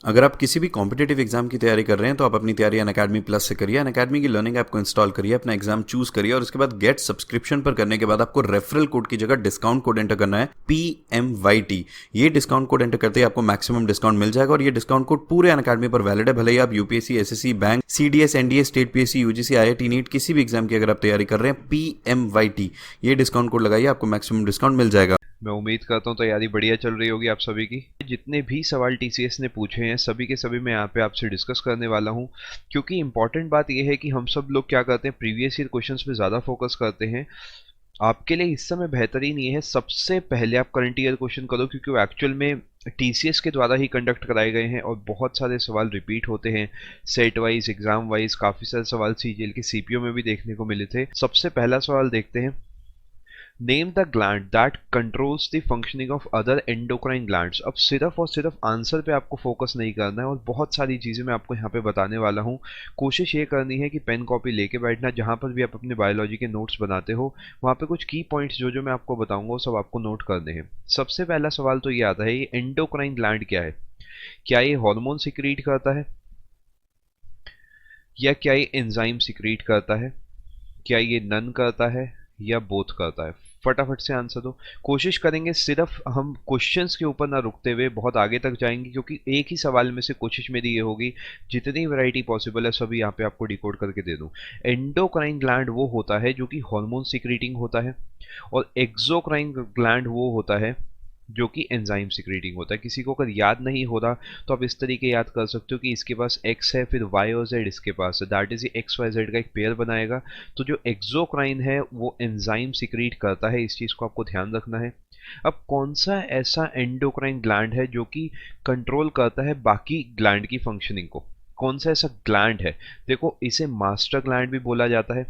अगर आप किसी भी कॉम्पिटेटिव एग्जाम की तैयारी कर रहे हैं तो आप अपनी तैयारी अनअकैडमी प्लस से करिए। अनअकैडमी की लर्निंग ऐप को इंस्टॉल करिए, अपना एग्जाम चूज करिए और उसके बाद गेट सब्सक्रिप्शन पर करने के बाद आपको रेफरल कोड की जगह डिस्काउंट कोड एंटर करना है PMYT। ये डिस्काउंट कोड एंटर करते ही आपको मैक्सिमम डिस्काउंट मिल जाएगा और ये डिस्काउंट कोड पूरे अनअकैडमी पर वैलिड है। भले ही आप UPSC, SSC, bank, CDS, NDA, state PSC, UGC, IIT, NEET किसी भी एग्जाम की अगर आप तैयारी कर रहे हैं, PMYT ये डिस्काउंट कोड लगाइए, आपको मैक्सिमम डिस्काउंट मिल जाएगा। मैं उम्मीद करता हूँ तैयारी बढ़िया चल रही होगी आप सभी की। जितने भी सवाल टीसीएस ने पूछे हैं सभी के सभी मैं यहाँ पे आपसे डिस्कस करने वाला हूँ, क्योंकि इंपॉर्टेंट बात यह है कि हम सब लोग क्या करते हैं, प्रीवियस ईयर क्वेश्चंस पे ज़्यादा फोकस करते हैं। आपके लिए इस समय बेहतरीन ये है, सबसे पहले आप करंट ईयर क्वेश्चन करो, क्योंकि वो एक्चुअल में टीसीएस के द्वारा ही कंडक्ट कराए गए हैं और बहुत सारे सवाल रिपीट होते हैं। सेट वाइज, एग्जाम वाइज काफ़ी सारे सवाल सीजीएल के सीपीओ में भी देखने को मिले थे। सबसे पहला सवाल देखते हैं। Name the gland that controls the functioning of other endocrine glands. अब सिर्फ और सिर्फ आंसर पे आपको फोकस नहीं करना है और बहुत सारी चीज़ें मैं आपको यहाँ पे बताने वाला हूँ। कोशिश ये करनी है कि पेन कॉपी लेके बैठना, जहाँ पर भी आप अपने बायोलॉजी के नोट्स बनाते हो वहाँ पे कुछ की पॉइंट्स जो जो मैं आपको बताऊंगा वो सब आपको नोट करने हैं। सबसे पहला सवाल तो ये आता है, ये एंडोक्राइन ग्लैंड क्या है? क्या ये हार्मोन सिक्रीट करता है, या क्या ये एंजाइम सिक्रीट करता है, क्या ये नन करता है, या बोथ करता है? फटाफट से आंसर दो। कोशिश करेंगे सिर्फ हम क्वेश्चंस के ऊपर ना रुकते हुए बहुत आगे तक जाएंगे, क्योंकि एक ही सवाल में से कोशिश मेरी ये होगी जितनी वैरायटी पॉसिबल है सभी यहाँ पे आपको डिकोड करके दे दूं। एंडोक्राइन ग्लैंड वो होता है जो कि हार्मोन सिक्रीटिंग होता है, और एक्सोक्राइन ग्लैंड वो होता है जो कि एंजाइम सिक्रीटिंग होता है। किसी को अगर याद नहीं हो रहा तो आप इस तरीके याद कर सकते हो कि इसके पास एक्स है, फिर वाई और जेड इसके पास है, that is X Y Z का एक पेयर बनाएगा। तो जो एक्सोक्राइन है वो एंजाइम सिक्रीट करता है, इस चीज़ को आपको ध्यान रखना है। अब कौन सा ऐसा एंडोक्राइन ग्लैंड है जो कि कंट्रोल करता है बाकी ग्लैंड की फंक्शनिंग को? कौन सा ऐसा ग्लैंड है? देखो, इसे मास्टर ग्लैंड भी बोला जाता है।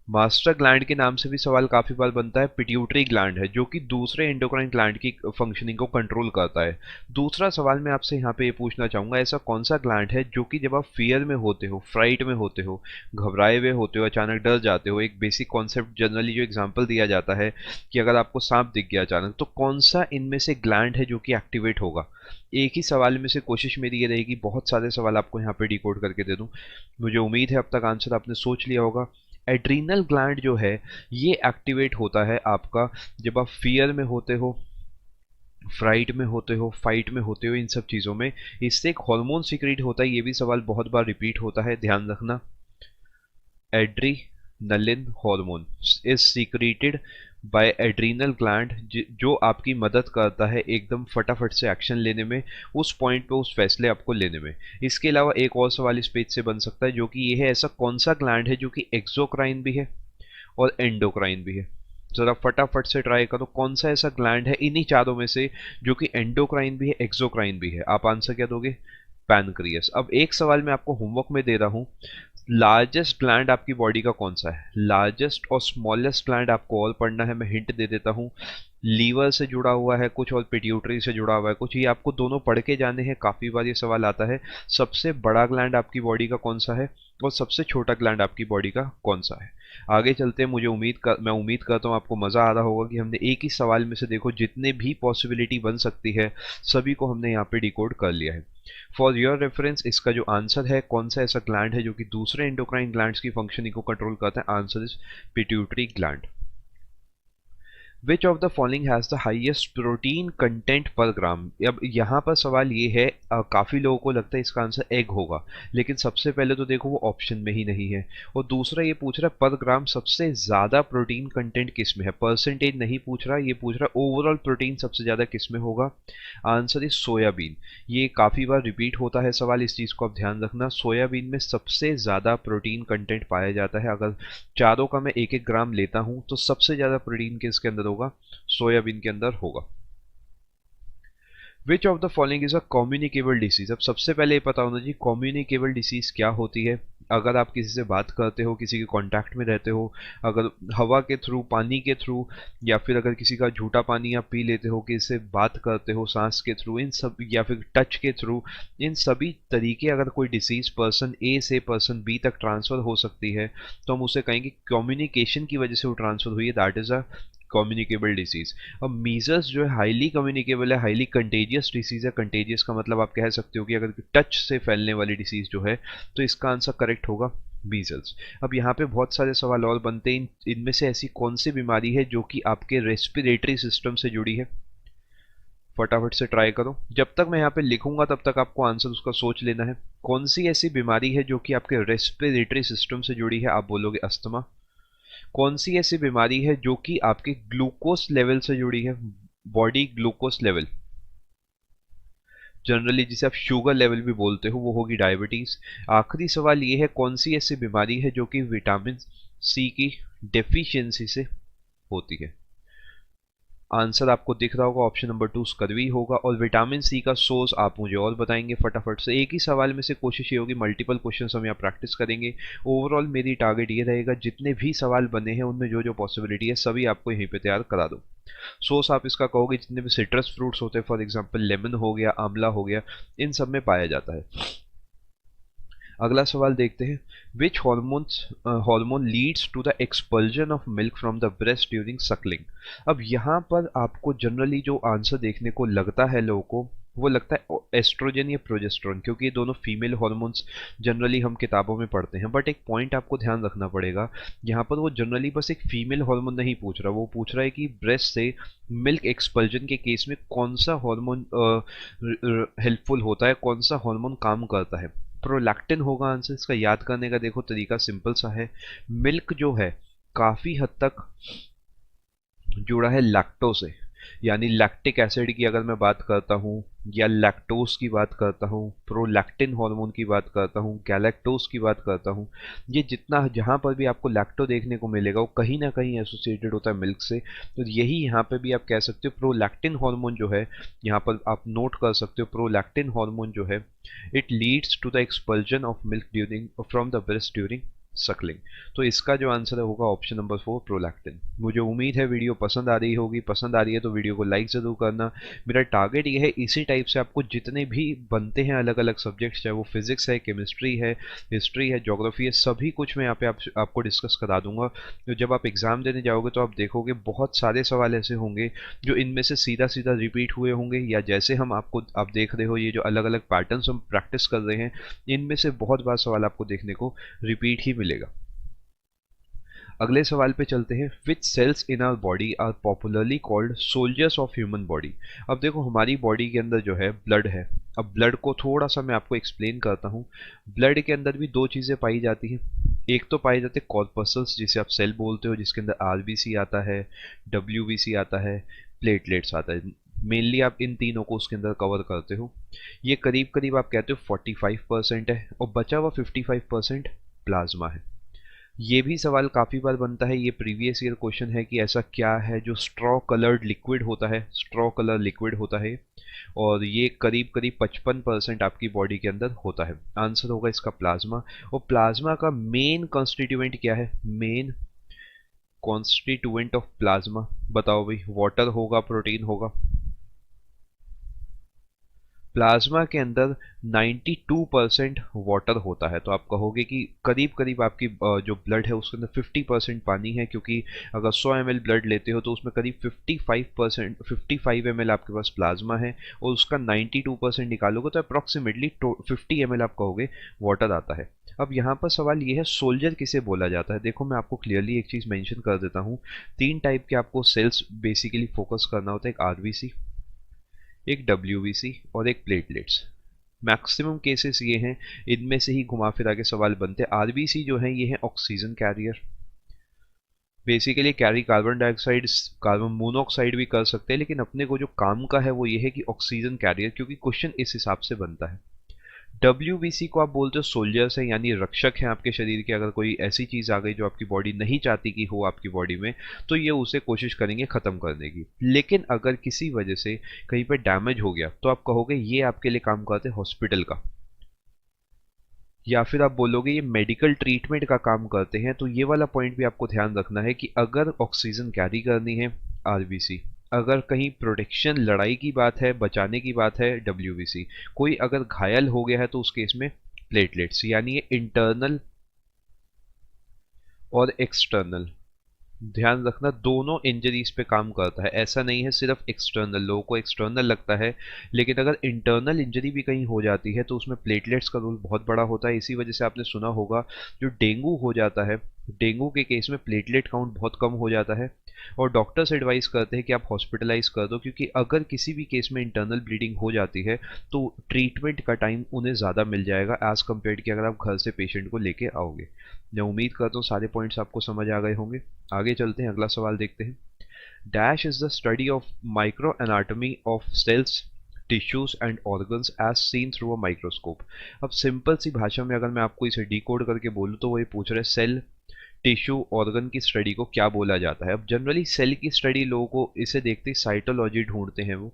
मास्टर ग्लैंड के नाम से भी सवाल काफी बार बनता है। पिट्यूटरी ग्लैंड है जो कि दूसरे एंडोक्राइन ग्लैंड की फंक्शनिंग को कंट्रोल करता है। दूसरा सवाल मैं आपसे यहाँ पे ये पूछना चाहूंगा, ऐसा कौन सा ग्लैंड है जो कि जब आप फियर में होते हो, फ्राइट में होते हो, घबराए हुए होते हो, अचानक डर जाते हो, एक बेसिक कॉन्सेप्ट जनरली जो एग्जाम्पल दिया जाता है कि अगर आपको सांप दिख गया अचानक, तो कौन सा इनमें से ग्लैंड है जो कि एक्टिवेट होगा? एक ही सवाल में से कोशिश मेरी ये रहेगी बहुत सारे सवाल आपको यहाँ पे डिकोड करके दे दूं। मुझे उम्मीद है अब तक आंसर आपने सोच लिया होगा। एड्रीनल ग्लैंड जो है ये एक्टिवेट होता है आपका जब आप फियर में होते हो, फ्राइट में होते हो, फाइट में होते हो, इन सब चीज़ों में। इससे एक हार्मोन सीक्रेट होता है, ये भी सवाल बहुत बार रिपीट होता है, ध्यान रखना। Adrenaline hormone is secreted by adrenal gland, जो आपकी मदद करता है एकदम फटाफट से एक्शन लेने में, उस पॉइंट पे उस फैसले आपको लेने में। इसके अलावा एक और सवाल इस पेज से बन सकता है जो कि ये है, ऐसा कौन सा ग्लैंड है जो कि एक्सोक्राइन भी है और एंडोक्राइन भी है? जरा फटाफट से ट्राई करो, कौन सा ऐसा ग्लैंड है इन्हीं चारों में से जो कि एंडोक्राइन भी है, एक्सोक्राइन भी है? आप आंसर क्या दोगे? पैनक्रियस। अब एक सवाल मैं आपको होमवर्क में दे रहा हूँ, लार्जेस्ट ग्लैंड आपकी बॉडी का कौन सा है? लार्जेस्ट और स्मॉलेस्ट ग्लैंड आपको और पढ़ना है, मैं हिंट दे देता हूँ। लीवर से जुड़ा हुआ है कुछ और पिट्यूटरी से जुड़ा हुआ है कुछ, ये आपको दोनों पढ़ के जाने हैं, काफ़ी बार ये सवाल आता है। सबसे बड़ा ग्लैंड आपकी बॉडी का कौन सा है और सबसे छोटा ग्लैंड आपकी बॉडी का कौन सा है? आगे चलते हैं। मैं उम्मीद करता हूँ आपको मज़ा आ रहा होगा कि हमने एक ही सवाल में से देखो जितने भी पॉसिबिलिटी बन सकती है सभी को हमने यहाँ पे डिकोड कर लिया है। फॉर योर रेफरेंस, इसका जो आंसर है कौन सा ऐसा ग्लैंड है जो कि दूसरे एंडोक्राइन ग्लैंड्स की फंक्शनिंग को कंट्रोल करता है, answer is pituitary gland. Which of the following has the highest protein content पर ग्राम? अब यहाँ पर सवाल ये है, काफ़ी लोगों को लगता है इसका आंसर एग होगा, लेकिन सबसे पहले तो देखो वो ऑप्शन में ही नहीं है। और दूसरा ये पूछ रहा है पर ग्राम सबसे ज़्यादा प्रोटीन कंटेंट किस में है, परसेंटेज नहीं पूछ रहा, ये पूछ रहा है ओवरऑल प्रोटीन सबसे ज़्यादा किस में होगा। Answer is soybean. ये काफ़ी बार रिपीट होता है सवाल, इस चीज़ को आप ध्यान रखना। सोयाबीन में सबसे ज़्यादा प्रोटीन कंटेंट पाया जाता है। अगर चारों का मैं एक एक ग्राम लेता हूं तो सबसे ज्यादा प्रोटीन किसके अंदर होगा? सोयाबीन के अंदर होगा। Which of the following is a communicable disease? अब सबसे पहले ये पता होना चाहिए कम्युनिकेबल डिसीज क्या होती है। अगर आप किसी से बात करते हो, किसी के कांटेक्ट में रहते हो, अगर हवा के थ्रू, पानी के थ्रू, या फिर अगर किसी का झूठा पानी आप पी लेते हो, किसी से बात करते हो सांस के थ्रू, इन सब, या फिर टच के थ्रू, इन सभी तरीके अगर कोई डिसीज पर्सन ए से पर्सन बी तक ट्रांसफर हो सकती है तो हम उसे कहेंगे कम्युनिकेशन की वजह से वो ट्रांसफर हुई है, that is a communicable disease. अब मीजल्स जो है हाईली कम्युनिकेबल है, हाईली कंटेजियस डिसीज है। कंटेजियस का मतलब आप कह सकते हो कि अगर टच से फैलने वाली डिसीज जो है, तो इसका आंसर करेक्ट होगा मीजल्स। अब यहाँ पे बहुत सारे सवाल और बनते हैं, इनमें से ऐसी कौन सी बीमारी है जो कि आपके रेस्पिरेटरी सिस्टम से जुड़ी है? फटाफट से ट्राई करो, जब तक मैं यहाँ पे लिखूंगा तब तक आपको आंसर उसका सोच लेना है। कौन सी ऐसी बीमारी है जो कि आपके रेस्पिरेटरी सिस्टम से जुड़ी है? आप बोलोगे अस्थमा। कौन सी ऐसी बीमारी है जो कि आपके ग्लूकोज लेवल से जुड़ी है? बॉडी ग्लूकोज लेवल, जनरली जिसे आप शुगर लेवल भी बोलते हो, वो होगी डायबिटीज। आखिरी सवाल ये है, कौन सी ऐसी बीमारी है जो कि विटामिन सी की डेफिशिएंसी से होती है? आंसर आपको दिख रहा होगा, ऑप्शन नंबर 2 स्कर्वी होगा। और विटामिन सी का सोर्स आप मुझे और बताएंगे फटाफट से। एक ही सवाल में से कोशिश ये होगी, मल्टीपल क्वेश्चंस हम यहाँ प्रैक्टिस करेंगे। ओवरऑल मेरी टारगेट ये रहेगा, जितने भी सवाल बने हैं उनमें जो जो पॉसिबिलिटी है सभी आपको यहीं पे तैयार करा दो। सोर्स आप इसका कहोगे जितने भी सिट्रस फ्रूट्स होते हैं, फॉर एग्जाम्पल लेमन हो गया, आंवला हो गया, इन सब में पाया जाता है। अगला सवाल देखते हैं, which hormone leads to the expulsion of milk from the breast during suckling? अब यहाँ पर आपको जनरली जो आंसर देखने को लगता है लोगों को, वो लगता है एस्ट्रोजन या प्रोजेस्टेरोन, क्योंकि ये दोनों फीमेल हार्मोन्स जनरली हम किताबों में पढ़ते हैं। बट एक पॉइंट आपको ध्यान रखना पड़ेगा, यहाँ पर वो जनरली बस एक फीमेल हार्मोन नहीं पूछ रहा, वो पूछ रहा है कि ब्रेस्ट से मिल्क एक्सपल्जन के केस में कौन सा हार्मोन हेल्पफुल होता है, कौन सा हार्मोन काम करता है। प्रोलैक्टिन होगा आंसर। इसका याद करने का देखो तरीका सिंपल सा है, मिल्क जो है काफी हद तक जुड़ा है लैक्टो से, यानी लैक्टिक एसिड की अगर मैं बात करता हूँ या लैक्टोज की बात करता हूँ, प्रोलैक्टिन हार्मोन की बात करता हूँ, गैलेक्टोज की बात करता हूँ, ये जितना जहाँ पर भी आपको लैक्टो देखने को मिलेगा वो कहीं ना कहीं एसोसिएटेड होता है मिल्क से। तो यही यहाँ पे भी आप कह सकते हो प्रोलैक्टिन हार्मोन जो है, यहाँ पर आप नोट कर सकते हो प्रोलैक्टिन हार्मोन जो है, it leads to the expulsion of milk during from the breast during suckling. तो इसका जो आंसर होगा ऑप्शन नंबर 4 प्रोलैक्टिन। मुझे उम्मीद है वीडियो पसंद आ रही होगी, पसंद आ रही है तो वीडियो को लाइक जरूर करना। मेरा टारगेट ये है इसी टाइप से आपको जितने भी बनते हैं अलग अलग सब्जेक्ट्स, चाहे वो फिजिक्स है, केमिस्ट्री है, हिस्ट्री है, ज्योग्राफी है, सभी कुछ मैं यहाँ पे आपको डिस्कस करा दूंगा। तो जब आप एग्जाम देने जाओगे तो आप देखोगे बहुत सारे सवाल ऐसे होंगे जो इनमें से सीधा सीधा रिपीट हुए होंगे, या जैसे हम आप देख रहे हो ये जो अलग अलग पैटर्न्स हम प्रैक्टिस कर रहे हैं, इनमें से बहुत बार सवाल आपको देखने को रिपीट ही मिलेगा। अगले सवाल पे चलते हैं, which cells in our body are popularly called soldiers of human body? अब देखो हमारी बॉडी के अंदर जो है ब्लड है। अब ब्लड को थोड़ा सा मैं आपको एक्सप्लेन करता हूँ। ब्लड के अंदर भी दो चीज़ें पाई जाती हैं, एक तो पाए जाते हैं कॉर्पसल्स जिसे आप सेल बोलते हो, जिसके अंदर आरबीसी आता है, डब्ल्यूबीसी आता है, प्लेटलेट्स आता है। मेनली आप इन तीनों को उसके अंदर कवर करते हो। ये करीब करीब आप कहते हो 45% है, और बचा हुआ 55% प्लाज्मा है। ये भी सवाल काफ़ी बार बनता है, ये प्रीवियस ईयर क्वेश्चन है कि ऐसा क्या है जो स्ट्रॉ कलर्ड लिक्विड होता है, स्ट्रॉ कलर लिक्विड होता है, और ये करीब करीब 55% आपकी बॉडी के अंदर होता है। आंसर होगा इसका प्लाज्मा। और प्लाज्मा का मेन कॉन्स्टिट्यूएंट क्या है? मेन कॉन्स्टिट्यूएंट ऑफ प्लाज्मा बताओ भाई, वाटर होगा, प्रोटीन होगा? प्लाज्मा के अंदर 92% वाटर होता है। तो आप कहोगे कि करीब करीब आपकी जो ब्लड है उसके अंदर 50% पानी है, क्योंकि अगर 100 ml ब्लड लेते हो तो उसमें करीब 55 ml आपके पास प्लाज्मा है, और उसका 92% निकालोगे तो अप्रॉक्सीमेटली 50 ml आप कहोगे वाटर आता है। अब यहाँ पर सवाल ये है, सोल्जर किसे बोला जाता है? देखो मैं आपको क्लियरली एक चीज़ मेंशन कर देता हूँ, तीन टाइप के आपको सेल्स बेसिकली फोकस करना होता है, एक आरबीसी, एक डब्ल्यूबीसी और एक प्लेटलेट्स। मैक्सिमम केसेस ये हैं, इनमें से ही घुमा फिरा के सवाल बनते हैं। आरबीसी जो है ये है oxygen carrier, basically carry carbon dioxide, carbon monoxide भी कर सकते हैं, लेकिन अपने को जो काम का है वो ये है कि ऑक्सीजन कैरियर, क्योंकि क्वेश्चन इस हिसाब से बनता है। डब्ल्यूबीसी को आप बोलते हो सोल्जर्स है, यानी रक्षक हैं आपके शरीर के। अगर कोई ऐसी चीज आ गई जो आपकी बॉडी नहीं चाहती कि हो आपकी बॉडी में, तो ये उसे कोशिश करेंगे खत्म करने की। लेकिन अगर किसी वजह से कहीं पे डैमेज हो गया तो आप कहोगे ये आपके लिए काम करते हैं हॉस्पिटल का, या फिर आप बोलोगे ये मेडिकल ट्रीटमेंट का काम करते हैं। तो ये वाला पॉइंट भी आपको ध्यान रखना है कि अगर ऑक्सीजन कैरी करनी है आरबीसी, अगर कहीं प्रोटेक्शन लड़ाई की बात है, बचाने की बात है डब्ल्यूबीसी, कोई अगर घायल हो गया है तो उस केस में प्लेटलेट्स, यानी ये इंटरनल और एक्सटर्नल ध्यान रखना दोनों इंजरीज पे काम करता है, ऐसा नहीं है सिर्फ एक्सटर्नल। लोगों को एक्सटर्नल लगता है, लेकिन अगर इंटरनल इंजरी भी कहीं हो जाती है तो उसमें प्लेटलेट्स का रोल बहुत बड़ा होता है। इसी वजह से आपने सुना होगा जो डेंगू हो जाता है, डेंगू के केस में प्लेटलेट काउंट बहुत कम हो जाता है और डॉक्टर्स एडवाइस करते हैं कि आप हॉस्पिटलाइज कर दो, क्योंकि अगर किसी भी केस में इंटरनल ब्लीडिंग हो जाती है तो ट्रीटमेंट का टाइम उन्हें ज़्यादा मिल जाएगा एज कम्पेयर कि अगर आप घर से पेशेंट को लेके आओगे। मैं उम्मीद करता हूँ सारे पॉइंट्स आपको समझ आ गए होंगे। आगे चलते हैं, अगला सवाल देखते हैं। Dash is the study of micro anatomy of cells, tissues and organs as seen through a microscope. अब सिंपल सी भाषा में अगर मैं आपको इसे डिकोड करके बोलूँ तो वो ये पूछ रहे हैं सेल, टिश्यू, ऑर्गन की स्टडी को क्या बोला जाता है। अब जनरली सेल की स्टडी लोगों को इसे देखते ही साइटोलॉजी ढूंढते हैं वो।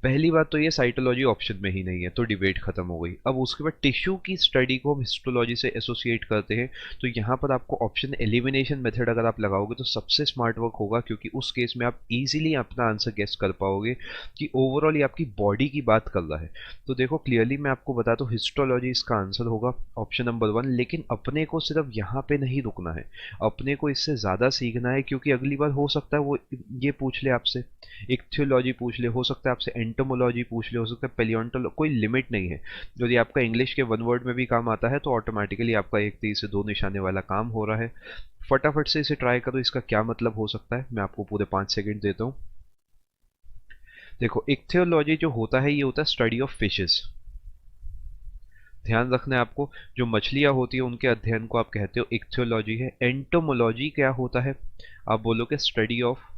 पहली बात तो ये साइटोलॉजी ऑप्शन में ही नहीं है, तो डिबेट खत्म हो गई। अब उसके बाद टिश्यू की स्टडी को हम हिस्टोलॉजी से एसोसिएट करते हैं, तो यहाँ पर आपको ऑप्शन एलिमिनेशन मेथड अगर आप लगाओगे तो सबसे स्मार्ट वर्क होगा, क्योंकि उस केस में आप इजीली अपना आंसर गेस कर पाओगे कि ओवरऑल ये आपकी बॉडी की बात कर रहा है। तो देखो क्लियरली मैं आपको बता दूं, हिस्टोलॉजी इसका आंसर होगा ऑप्शन नंबर 1। लेकिन अपने को सिर्फ यहाँ पे नहीं रुकना है, अपने को इससे ज़्यादा सीखना है, क्योंकि अगली बार हो सकता है वो ये पूछ ले आपसे, इक्थियोलॉजी पूछ ले, हो सकता है आपसे एंटोमोलॉजी पूछ ले, हो सकता है पेलियोंटोलॉजी, कोई लिमिट नहीं है। यदि आपका इंग्लिश के वन वर्ड में भी काम आता है तो ऑटोमेटिकली आपका एक तीर से दो निशाने वाला काम हो रहा है। फटाफट से इसे ट्राई करो, इसका क्या मतलब हो सकता है मैं आपको पूरे 5 सेकंड देता हूँ। देखो इक्थियोलॉजी जो होता है ये होता है स्टडी ऑफ फिशेस। ध्यान रखना है आपको, जो मछलियां होती है उनके अध्ययन को आप कहते हो इक्थियोलॉजी है। एंटोमोलॉजी क्या होता है, आप बोलोगे स्टडी ऑफ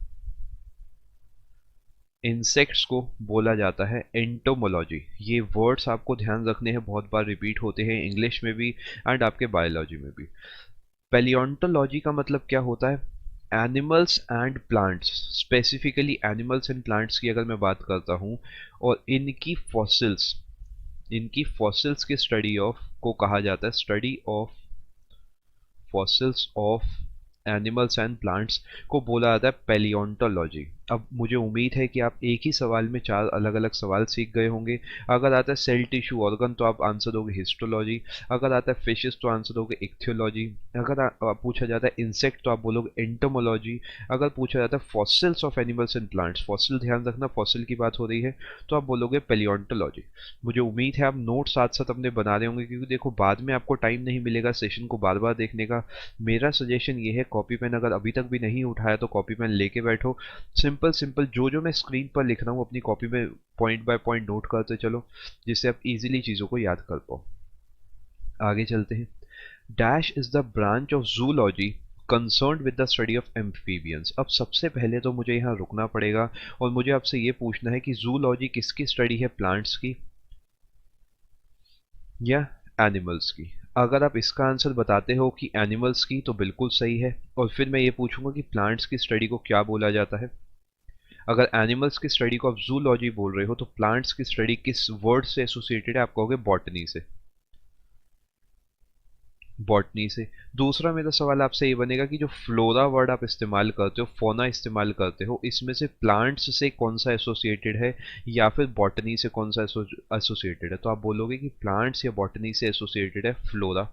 इंसेक्ट्स को बोला जाता है एंटोमोलॉजी। ये वर्ड्स आपको ध्यान रखने हैं, बहुत बार रिपीट होते हैं इंग्लिश में भी एंड आपके बायोलॉजी में भी। पैलियोंटोलॉजी का मतलब क्या होता है, animals and plants, specifically animals and plants की अगर मैं बात करता हूँ और इनकी फॉसिल्स की स्टडी ऑफ को कहा जाता है study of fossils of animals and plants को बोला जाता है पैलियोंटोलॉजी। अब मुझे उम्मीद है कि आप एक ही सवाल में 4 अलग अलग सवाल सीख गए होंगे। अगर आता है सेल, टिश्यू, ऑर्गन तो आप आंसर दोगे हिस्टोलॉजी, अगर आता है फिशेस तो आंसर दोगे इक्थियोलॉजी, अगर पूछा जाता है इंसेक्ट तो आप बोलोगे एंटोमोलॉजी, अगर पूछा जाता है fossils of animals and plants, fossil ध्यान रखना फॉसिल की बात हो रही है, तो आप बोलोगे पैलियोंटोलॉजी। मुझे उम्मीद है आप नोट साथ साथ अपने बना रहे होंगे, क्योंकि देखो बाद में आपको टाइम नहीं मिलेगा सेशन को बार बार देखने का। मेरा सजेशन ये है, कॉपी पेन अगर अभी तक भी नहीं उठाया तो कॉपी पेन लेके बैठो, सिंपल सिंपल जो मैं स्क्रीन पर लिख रहा हूँ अपनी कॉपी में पॉइंट बाय पॉइंट नोट करते चलो, जिससे आप इजीली चीज़ों को याद कर पाओ। आगे चलते हैं। Dash is the branch of zoology concerned with the study of amphibians. अब सबसे पहले तो मुझे यहाँ रुकना पड़ेगा और मुझे आपसे ये पूछना है कि जूलॉजी किसकी स्टडी है, प्लांट्स की या एनिमल्स की। अगर आप इसका आंसर बताते हो कि एनिमल्स की तो बिल्कुल सही है, और फिर मैं ये पूछूंगा कि प्लांट्स की स्टडी को क्या बोला जाता है। अगर एनिमल्स की स्टडी को आप जूलॉजी बोल रहे हो तो प्लांट्स की स्टडी किस वर्ड से एसोसिएटेड है, आप कहोगे बॉटनी से, बॉटनी से। दूसरा मेरा सवाल आपसे ये बनेगा कि जो फ्लोरा वर्ड आप इस्तेमाल करते हो, फोना इस्तेमाल करते हो, इसमें से प्लांट्स से कौन सा एसोसिएटेड है या फिर बॉटनी से कौन सा एसोसिएटेड है, तो आप बोलोगे कि प्लांट्स या बॉटनी से एसोसिएटेड है फ्लोरा।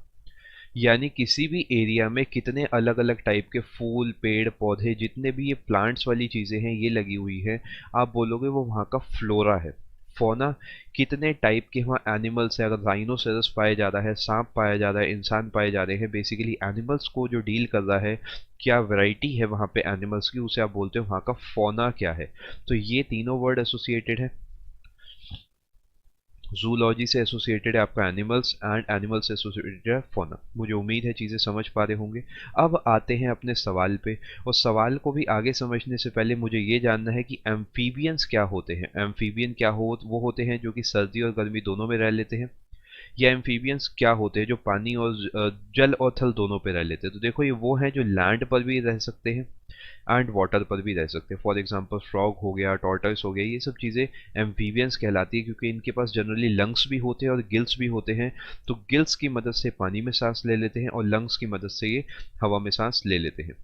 यानी किसी भी एरिया में कितने अलग अलग टाइप के फूल, पेड़, पौधे, जितने भी ये प्लांट्स वाली चीज़ें हैं ये लगी हुई है, आप बोलोगे वो वहाँ का फ्लोरा है। फौना, कितने टाइप के वहाँ एनिमल्स है, अगर राइनोसेरस पाया जा रहा है, सांप पाया जा रहा है, इंसान पाए जा रहे हैं, बेसिकली एनिमल्स को जो डील कर रहा है, क्या वैरायटी है वहाँ पे एनिमल्स की, उसे आप बोलते हो वहाँ का फौना क्या है। तो ये तीनों वर्ड एसोसिएटेड है। जूलॉजी से एसोसिएटेड है आपका एनिमल्स एंड एनिमल्स से एसोसिएटेड है फौना। मुझे उम्मीद है चीज़ें समझ पा रहे होंगे। अब आते हैं अपने सवाल पे, और सवाल को भी आगे समझने से पहले मुझे ये जानना है कि एम्फीबियंस क्या होते हैं। एम्फीबियन क्या हो, वो होते हैं जो कि सर्दी और गर्मी दोनों में रह लेते हैं, या एम्फीबियंस क्या होते हैं जो पानी और जल और थल दोनों पे रह लेते हैं। तो देखो ये वो हैं जो लैंड पर भी रह सकते हैं एंड वाटर पर भी रह सकते हैं। फॉर एग्जांपल फ्रॉग हो गया, टॉर्टोइस हो गया, ये सब चीज़ें एम्फीबियंस कहलाती है, क्योंकि इनके पास जनरली लंग्स भी होते हैं और गिल्स भी होते हैं। तो गिल्स की मदद से पानी में सांस ले लेते हैं और लंग्स की मदद से ये हवा में सांस ले लेते हैं।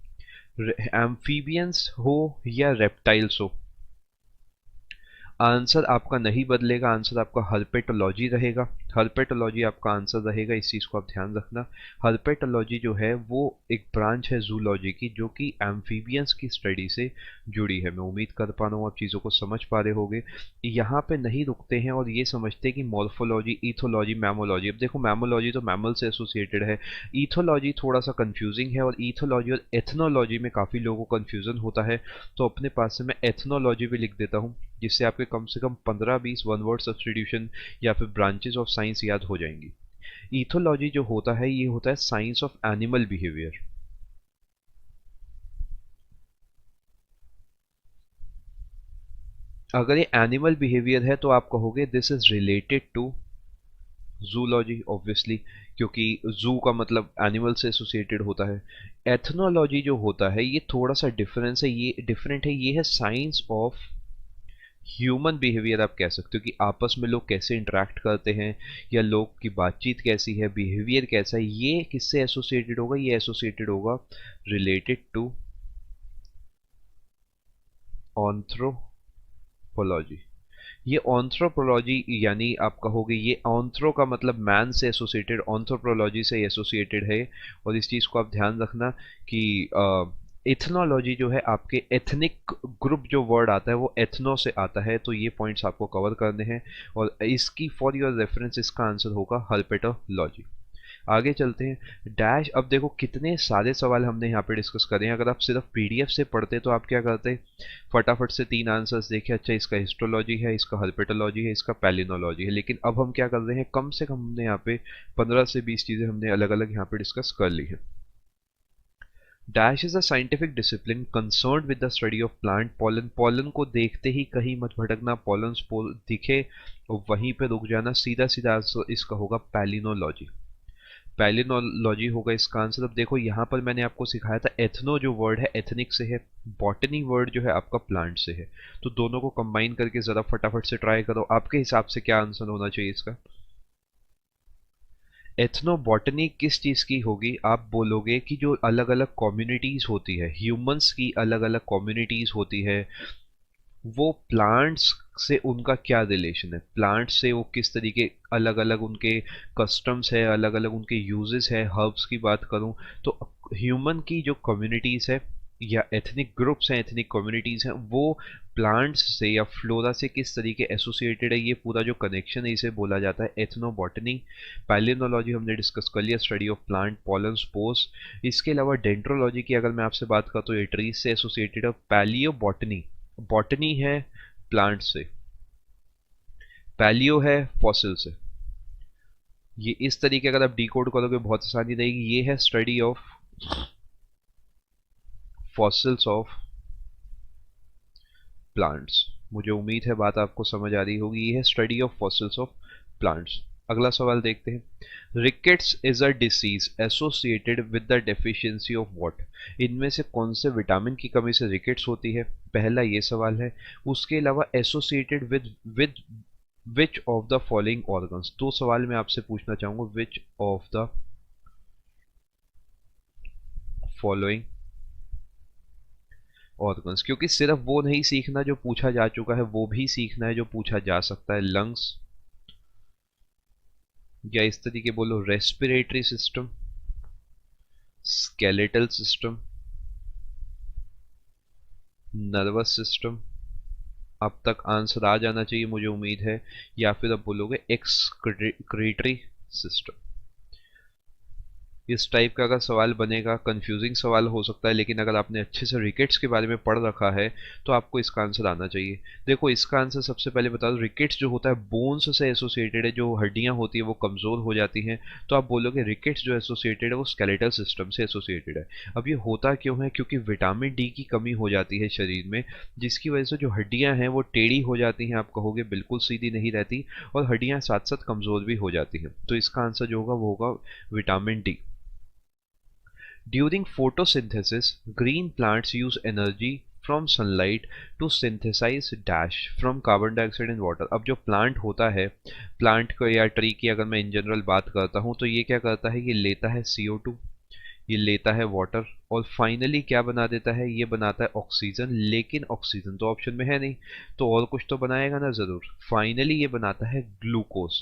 एम्फीबियंस हो या रेप्टाइल्स हो, आंसर आपका नहीं बदलेगा, आंसर आपका हर्पेटोलॉजी रहेगा। हर्पेटोलॉजी आपका आंसर रहेगा, इस चीज़ को आप ध्यान रखना। हर्पेटोलॉजी जो है वो एक ब्रांच है जूलॉजी की, जो कि एम्फीबियंस की स्टडी से जुड़ी है। मैं उम्मीद कर पा रहा हूँ आप चीज़ों को समझ पा रहे होगे। यहाँ पे नहीं रुकते हैं और ये समझते हैं कि मॉर्फोलॉजी, इथोलॉजी, मैमोलॉजी। अब देखो मैमोलॉजी तो मैमल से एसोसिएटेड है, इथोलॉजी थोड़ा सा कंफ्यूजिंग है, और इथोलॉजी और एथनोलॉजी में काफ़ी लोगों को कंफ्यूजन होता है। तो अपने पास से मैं एथनोलॉजी भी लिख देता हूँ, जिससे आपके कम से कम 15-20 वन वर्ड सब्स्टिट्यूशन या फिर ब्रांचेस ऑफ साइंस याद हो जाएंगी। इथोलॉजी जो होता है ये होता है साइंस ऑफ एनिमल बिहेवियर। अगर ये एनिमल बिहेवियर है तो आप कहोगे this is related to zoology, obviously, क्योंकि जू का मतलब एनिमल से एसोसिएटेड होता है। एथनोलॉजी जो होता है ये थोड़ा सा डिफरेंस है, ये डिफरेंट है, ये है साइंस ऑफ ह्यूमन बिहेवियर। आप कह सकते हो कि आपस में लोग कैसे इंटरेक्ट करते हैं, या लोग की बातचीत कैसी है, बिहेवियर कैसा है, ये किससे एसोसिएटेड होगा, ये एसोसिएटेड होगा रिलेटेड टू ऑन्थ्रोपोलॉजी। ये ऑन्थ्रोपोलॉजी यानी आप कहोगे ये ऑन्थ्रो का मतलब मैन से एसोसिएटेड, ऑन्थ्रोपोलॉजी से एसोसिएटेड है। और इस चीज़ को आप ध्यान रखना कि एथनोलॉजी जो है आपके एथनिक ग्रुप जो वर्ड आता है वो एथनो से आता है। तो ये पॉइंट्स आपको कवर करने हैं, और इसकी फॉर योर रेफरेंस इसका आंसर होगा हर्पेटोलॉजी। आगे चलते हैं। डैश, अब देखो कितने सारे सवाल हमने यहाँ पे डिस्कस करे हैं। अगर आप सिर्फ पीडीएफ से पढ़ते तो आप क्या करते, फटाफट से 3 आंसर्स देखे, अच्छा इसका हिस्टोलॉजी है, इसका हर्पेटोलॉजी है, इसका पैलिनोलॉजी है। लेकिन अब हम क्या कर रहे हैं, कम से कम हमने यहाँ पे 15 से 20 चीज़ें हमने अलग अलग यहाँ पे डिस्कस कर ली है। Dash is a scientific discipline concerned with the study of plant pollen. Pollen को देखते ही कहीं मत भटकना, पॉलन स्पोर दिखे और वहीं पे रुक जाना, सीधा सीधा आंसर इसका होगा पैलिनोलॉजी। पैलिनोलॉजी होगा इसका आंसर। अब देखो यहाँ पर मैंने आपको सिखाया था एथनो जो वर्ड है एथनिक से है, बॉटनी वर्ड जो है आपका प्लांट से है। तो दोनों को कंबाइन करके जरा फटाफट से ट्राई करो, आपके हिसाब से क्या आंसर होना चाहिए इसका। एथनो बॉटनी किस चीज़ की होगी, आप बोलोगे कि जो अलग अलग कम्युनिटीज़ होती है, ह्यूमंस की अलग अलग कम्युनिटीज़ होती है, वो प्लांट्स से उनका क्या रिलेशन है, प्लांट्स से वो किस तरीके अलग अलग उनके कस्टम्स है, अलग अलग उनके यूजेस है। हर्ब्स की बात करूं तो ह्यूमन की जो कम्युनिटीज़ है या एथनिक ग्रुप्स हैं, एथनिक कम्युनिटीज़ हैं, वो प्लांट्स से या फ्लोरा से किस तरीके एसोसिएटेड है, ये पूरा जो कनेक्शन है इसे बोला जाता है एथनोबॉटनी। पैलियोनोलॉजी हमने डिस्कस कर लिया, study of plant pollen spores. इसके अलावा डेंट्रोलॉजी की अगर मैं आपसे बात करूँ तो ये ट्रीज से एसोसिएटेड है। पैलियोबॉटनी, बॉटनी है प्लांट से, पैलियो है फॉसिल से। ये इस तरीके अगर आप डिकोड करोगे बहुत आसानी रहेगी। ये है study of fossils of plants. मुझे उम्मीद है बात आपको समझ आ रही होगी। ये है study of fossils of plants. अगला सवाल देखते हैं। Rickets is a disease associated with the deficiency of what. इनमें से कौन से विटामिन की कमी से रिकेट्स होती है, पहला ये सवाल है। उसके अलावा associated with which of the following organs. दो सवाल मैं आपसे पूछना चाहूंगा, which of the following organs, क्योंकि सिर्फ वो नहीं सीखना जो पूछा जा चुका है, वो भी सीखना है जो पूछा जा सकता है। लंग्स, या इस तरीके बोलो respiratory system, skeletal system, nervous system. अब तक आंसर आ जाना चाहिए मुझे उम्मीद है, या फिर अब बोलोगे एक्सक्रीटरी सिस्टम। इस टाइप का अगर सवाल बनेगा, कंफ्यूजिंग सवाल हो सकता है, लेकिन अगर आपने अच्छे से रिकेट्स के बारे में पढ़ रखा है तो आपको इसका आंसर आना चाहिए। देखो इसका आंसर सबसे पहले बता दो, रिकेट्स जो होता है बोन्स से एसोसिएटेड है, जो हड्डियां होती है वो कमज़ोर हो जाती हैं। तो आप बोलोगे रिकेट्स जो एसोसिएटेड है वो स्केलेटल सिस्टम से एसोसिएटेड है। अब ये होता क्यों है, क्योंकि विटामिन डी की कमी हो जाती है शरीर में, जिसकी वजह से जो हड्डियाँ हैं वो टेढ़ी हो जाती हैं, आप कहोगे बिल्कुल सीधी नहीं रहती, और हड्डियाँ साथ साथ कमज़ोर भी हो जाती हैं। तो इसका आंसर जो होगा वो होगा vitamin D. During photosynthesis, green plants use energy from sunlight to synthesize dash from carbon dioxide and water। अब जो प्लांट होता है, प्लांट को या ट्री की अगर मैं इन जनरल बात करता हूँ तो ये क्या करता है, ये लेता है CO2, ये लेता है वाटर, और फाइनली क्या बना देता है, ये बनाता है ऑक्सीजन। लेकिन ऑक्सीजन तो ऑप्शन में है नहीं, तो और कुछ तो बनाएगा ना ज़रूर। फाइनली ये बनाता है ग्लूकोज।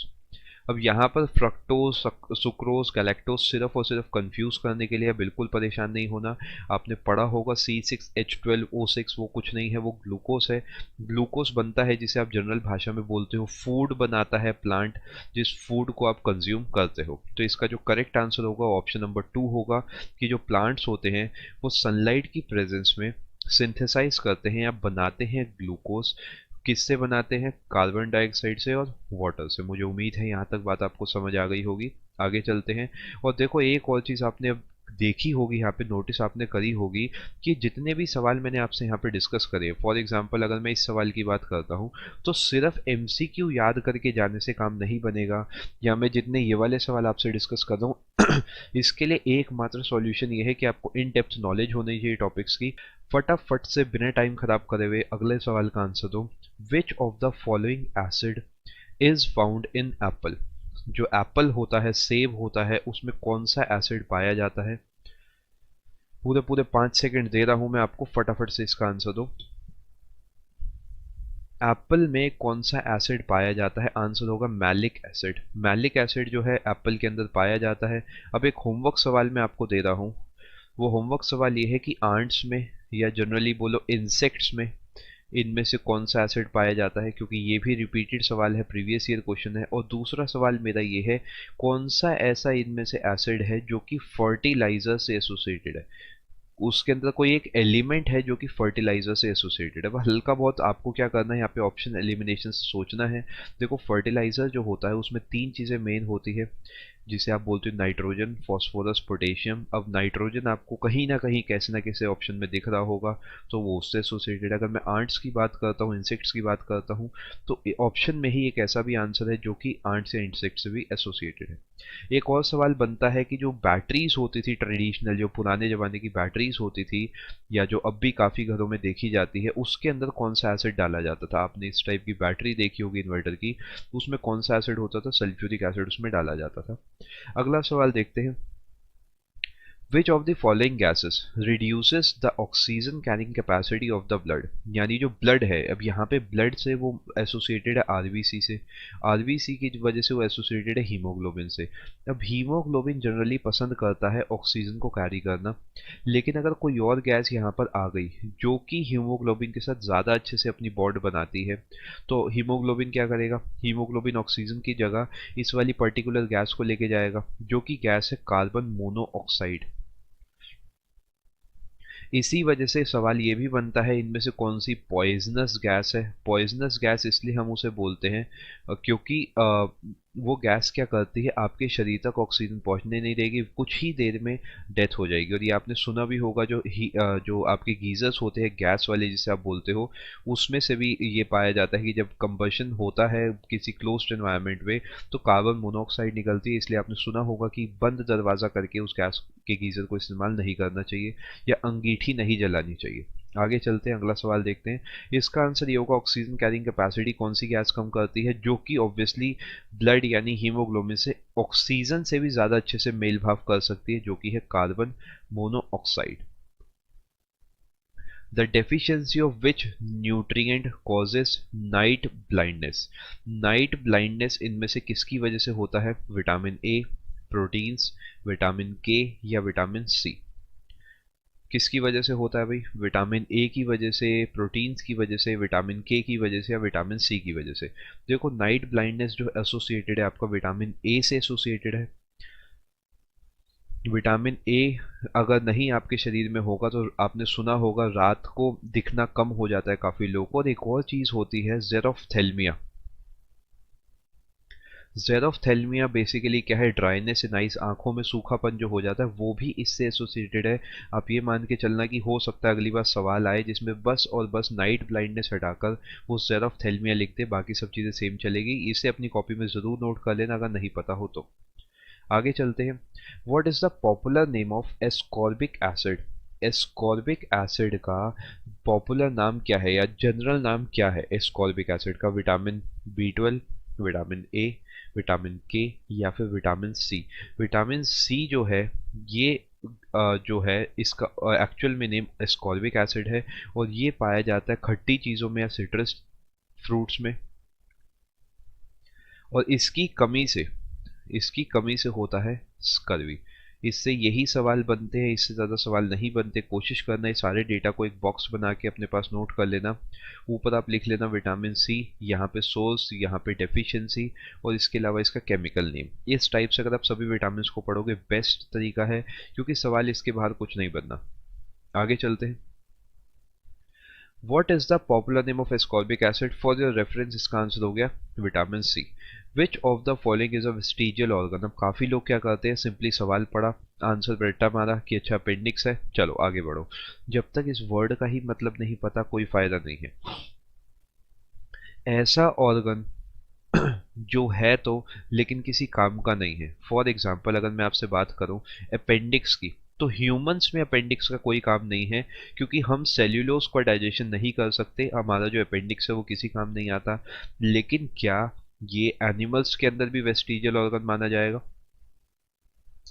अब यहाँ पर फ्रक्टोज, सुक्रोज, गैलेक्टोज सिर्फ और सिर्फ कंफ्यूज करने के लिए, बिल्कुल परेशान नहीं होना। आपने पढ़ा होगा C6H12O6, वो कुछ नहीं है, वो ग्लूकोज है। ग्लूकोज बनता है जिसे आप जनरल भाषा में बोलते हो फूड बनाता है प्लांट, जिस फूड को आप कंज्यूम करते हो। तो इसका जो करेक्ट आंसर होगा ऑप्शन नंबर 2 होगा, कि जो प्लांट्स होते हैं वो सनलाइट की प्रेजेंस में सिंथेसाइज करते हैं या बनाते हैं ग्लूकोज। किससे बनाते हैं? कार्बन डाइऑक्साइड से और वाटर से। मुझे उम्मीद है यहाँ तक बात आपको समझ आ गई होगी। आगे चलते हैं। और देखो एक और चीज़ आपने अब देखी होगी, यहाँ पे नोटिस आपने करी होगी कि जितने भी सवाल मैंने आपसे यहाँ पे डिस्कस करे, फॉर एग्जांपल अगर मैं इस सवाल की बात करता हूँ, तो सिर्फ एमसीक्यू याद करके जाने से काम नहीं बनेगा। या मैं जितने ये वाले सवाल आपसे डिस्कस कर रहा हूँ इसके लिए एकमात्र सॉल्यूशन ये है कि आपको इन डेप्थ नॉलेज होनी चाहिए टॉपिक्स की। फटाफट से बिना टाइम खराब करे हुए अगले सवाल का आंसर दो। Which of the following acid is found in Apple? जो एप्पल होता है, सेब होता है, उसमें कौन सा एसिड पाया जाता है? पूरे पूरे 5 सेकंड दे रहा हूं मैं आपको, फटाफट से इसका आंसर दो। एप्पल में कौन सा एसिड पाया जाता है? आंसर होगा मैलिक एसिड। मैलिक एसिड जो है एप्पल के अंदर पाया जाता है। अब एक होमवर्क सवाल मैं आपको दे रहा हूँ। वो होमवर्क सवाल ये है कि आंट्स में या जनरली बोलो इंसेक्ट्स में इनमें से कौन सा एसिड पाया जाता है, क्योंकि ये भी रिपीटेड सवाल है, प्रीवियस ईयर क्वेश्चन है। और दूसरा सवाल मेरा ये है, कौन सा ऐसा इनमें से एसिड है जो कि फर्टिलाइजर से एसोसिएटेड है? उसके अंदर कोई एक एलिमेंट है जो कि फर्टिलाइजर से एसोसिएटेड है। हल्का बहुत आपको क्या करना है यहाँ पे, ऑप्शन एलिमिनेशन से सोचना है। देखो फर्टिलाइजर जो होता है उसमें 3 चीज़ें मेन होती है, जिसे आप बोलते हो नाइट्रोजन, फॉस्फोरस, पोटेशियम। अब नाइट्रोजन आपको कहीं ना कहीं कैसे ना कैसे ऑप्शन में दिख रहा होगा, तो वो उससे एसोसिएटेड है। अगर मैं आंट्स की बात करता हूँ, इंसेक्ट्स की बात करता हूँ, तो ऑप्शन में ही एक ऐसा भी आंसर है जो कि आंट्स या इंसेक्ट से भी एसोसिएटेड है। एक और सवाल बनता है कि जो बैटरीज होती थी ट्रेडिशनल, जो पुराने ज़माने की बैटरीज होती थी या जो अब भी काफ़ी घरों में देखी जाती है, उसके अंदर कौन सा एसिड डाला जाता था? आपने इस टाइप की बैटरी देखी होगी इन्वर्टर की, उसमें कौन सा एसिड होता था? सल्फ्यूरिक एसिड उसमें डाला जाता था। अगला सवाल देखते हैं। Which of the following gases reduces the oxygen carrying capacity of the blood? यानी जो ब्लड है, अब यहाँ पे ब्लड से वो एसोसिएटेड है आरबीसी से, आरबीसी की वजह से वो एसोसिएटेड है हीमोग्लोबिन से। अब हीमोग्लोबिन जनरली पसंद करता है ऑक्सीजन को कैरी करना, लेकिन अगर कोई और गैस यहाँ पर आ गई जो कि हीमोग्लोबिन के साथ ज़्यादा अच्छे से अपनी बॉन्ड बनाती है, तो हीमोग्लोबिन क्या करेगा? हीमोग्लोबिन ऑक्सीजन की जगह इस वाली पर्टिकुलर गैस को लेके जाएगा, जो कि गैस है कार्बन मोनोऑक्साइड। इसी वजह से सवाल ये भी बनता है, इनमें से कौन सी पॉइजनस गैस है? पॉइजनस गैस इसलिए हम उसे बोलते हैं क्योंकि वो गैस क्या करती है, आपके शरीर तक ऑक्सीजन पहुंचने नहीं देगी, कुछ ही देर में डेथ हो जाएगी। और ये आपने सुना भी होगा, जो आपके गीजर्स होते हैं गैस वाले जिसे आप बोलते हो, उसमें से भी ये पाया जाता है कि जब कंबशन होता है किसी क्लोज्ड एनवायरनमेंट में, तो कार्बन मोनोऑक्साइड निकलती है। इसलिए आपने सुना होगा कि बंद दरवाज़ा करके उस गैस के गीजर को इस्तेमाल नहीं करना चाहिए, या अंगीठी नहीं जलानी चाहिए। आगे चलते हैं, अगला सवाल देखते हैं। इसका आंसर ये होगा, ऑक्सीजन कैरिंग कैपेसिटी कौन सी गैस कम करती है, जो कि ऑब्वियसली ब्लड यानी हीमोग्लोबिन से ऑक्सीजन से भी ज़्यादा अच्छे से मेल भाव कर सकती है, जो कि है carbon monoxide. The deficiency of which nutrient causes night blindness? Night blindness इनमें से किसकी वजह से होता है? विटामिन ए, प्रोटीन्स, विटामिन के या विटामिन सी? किसकी वजह से होता है भाई? विटामिन ए की वजह से, प्रोटीन्स की वजह से, विटामिन के की वजह से, या विटामिन सी की वजह से? देखो नाइट ब्लाइंडनेस जो एसोसिएटेड है आपका विटामिन ए से एसोसिएटेड है। विटामिन ए अगर नहीं आपके शरीर में होगा तो आपने सुना होगा रात को दिखना कम हो जाता है काफ़ी लोगों को। और एक और चीज़ होती है जेरोफ्थेल्मिया। जेरोफ्थेल्मिया बेसिकली क्या है? ड्राइनेस इन आइज, आंखों में सूखापन जो हो जाता है, वो भी इससे एसोसिएटेड है। आप ये मान के चलना कि हो सकता है अगली बार सवाल आए जिसमें बस और बस नाइट ब्लाइंडनेस हटाकर वो जेरोफ्थेल्मिया लिखते, बाकी सब चीज़ें सेम चलेगी। इसे अपनी कॉपी में ज़रूर नोट कर लेना अगर नहीं पता हो तो। आगे चलते हैं। What is the popular name of ascorbic acid? Ascorbic acid का पॉपुलर नाम क्या है या जनरल नाम क्या है एस्कॉर्बिक एसिड का? Vitamin B12, vitamin A, vitamin के या फिर विटामिन सी? विटामिन सी जो है ये जो है इसका एक्चुअल में नेम एस्कॉर्बिक एसिड है, और ये पाया जाता है खट्टी चीज़ों में या सिट्रस फ्रूट्स में। और इसकी कमी से इसकी कमी से होता है स्कर्वी। इससे यही सवाल बनते हैं, इससे ज़्यादा सवाल नहीं बनते। कोशिश करना है सारे डेटा को एक बॉक्स बना के अपने पास नोट कर लेना। ऊपर आप लिख लेना विटामिन सी, यहाँ पे सोर्स, यहाँ पे डेफिशिएंसी, और इसके अलावा इसका केमिकल नेम। इस टाइप से अगर आप सभी विटामिन को पढ़ोगे बेस्ट तरीका है, क्योंकि सवाल इसके बाहर कुछ नहीं बनना। आगे चलते हैं। What is the popular name of ascorbic acid? For your reference इसका आंसर हो गया vitamin C. Which of the following is a vestigial organ? अब काफी लोग क्या करते हैं, सिंपली सवाल पढ़ा, आंसर रट्टा मारा कि अच्छा अपेंडिक्स है, चलो आगे बढ़ो। जब तक इस वर्ड का ही मतलब नहीं पता कोई फायदा नहीं है। ऐसा ऑर्गन जो है तो लेकिन किसी काम का नहीं है। फॉर एग्जाम्पल अगर मैं आपसे बात करूं अपेंडिक्स की, तो ह्यूमंस में अपेंडिक्स का कोई काम नहीं है, क्योंकि हम सेल्यूलोज का डाइजेशन नहीं कर सकते। हमारा जो अपेंडिक्स है वो किसी काम नहीं आता। लेकिन क्या ये एनिमल्स के अंदर भी वेस्टिजियल ऑर्गन माना जाएगा?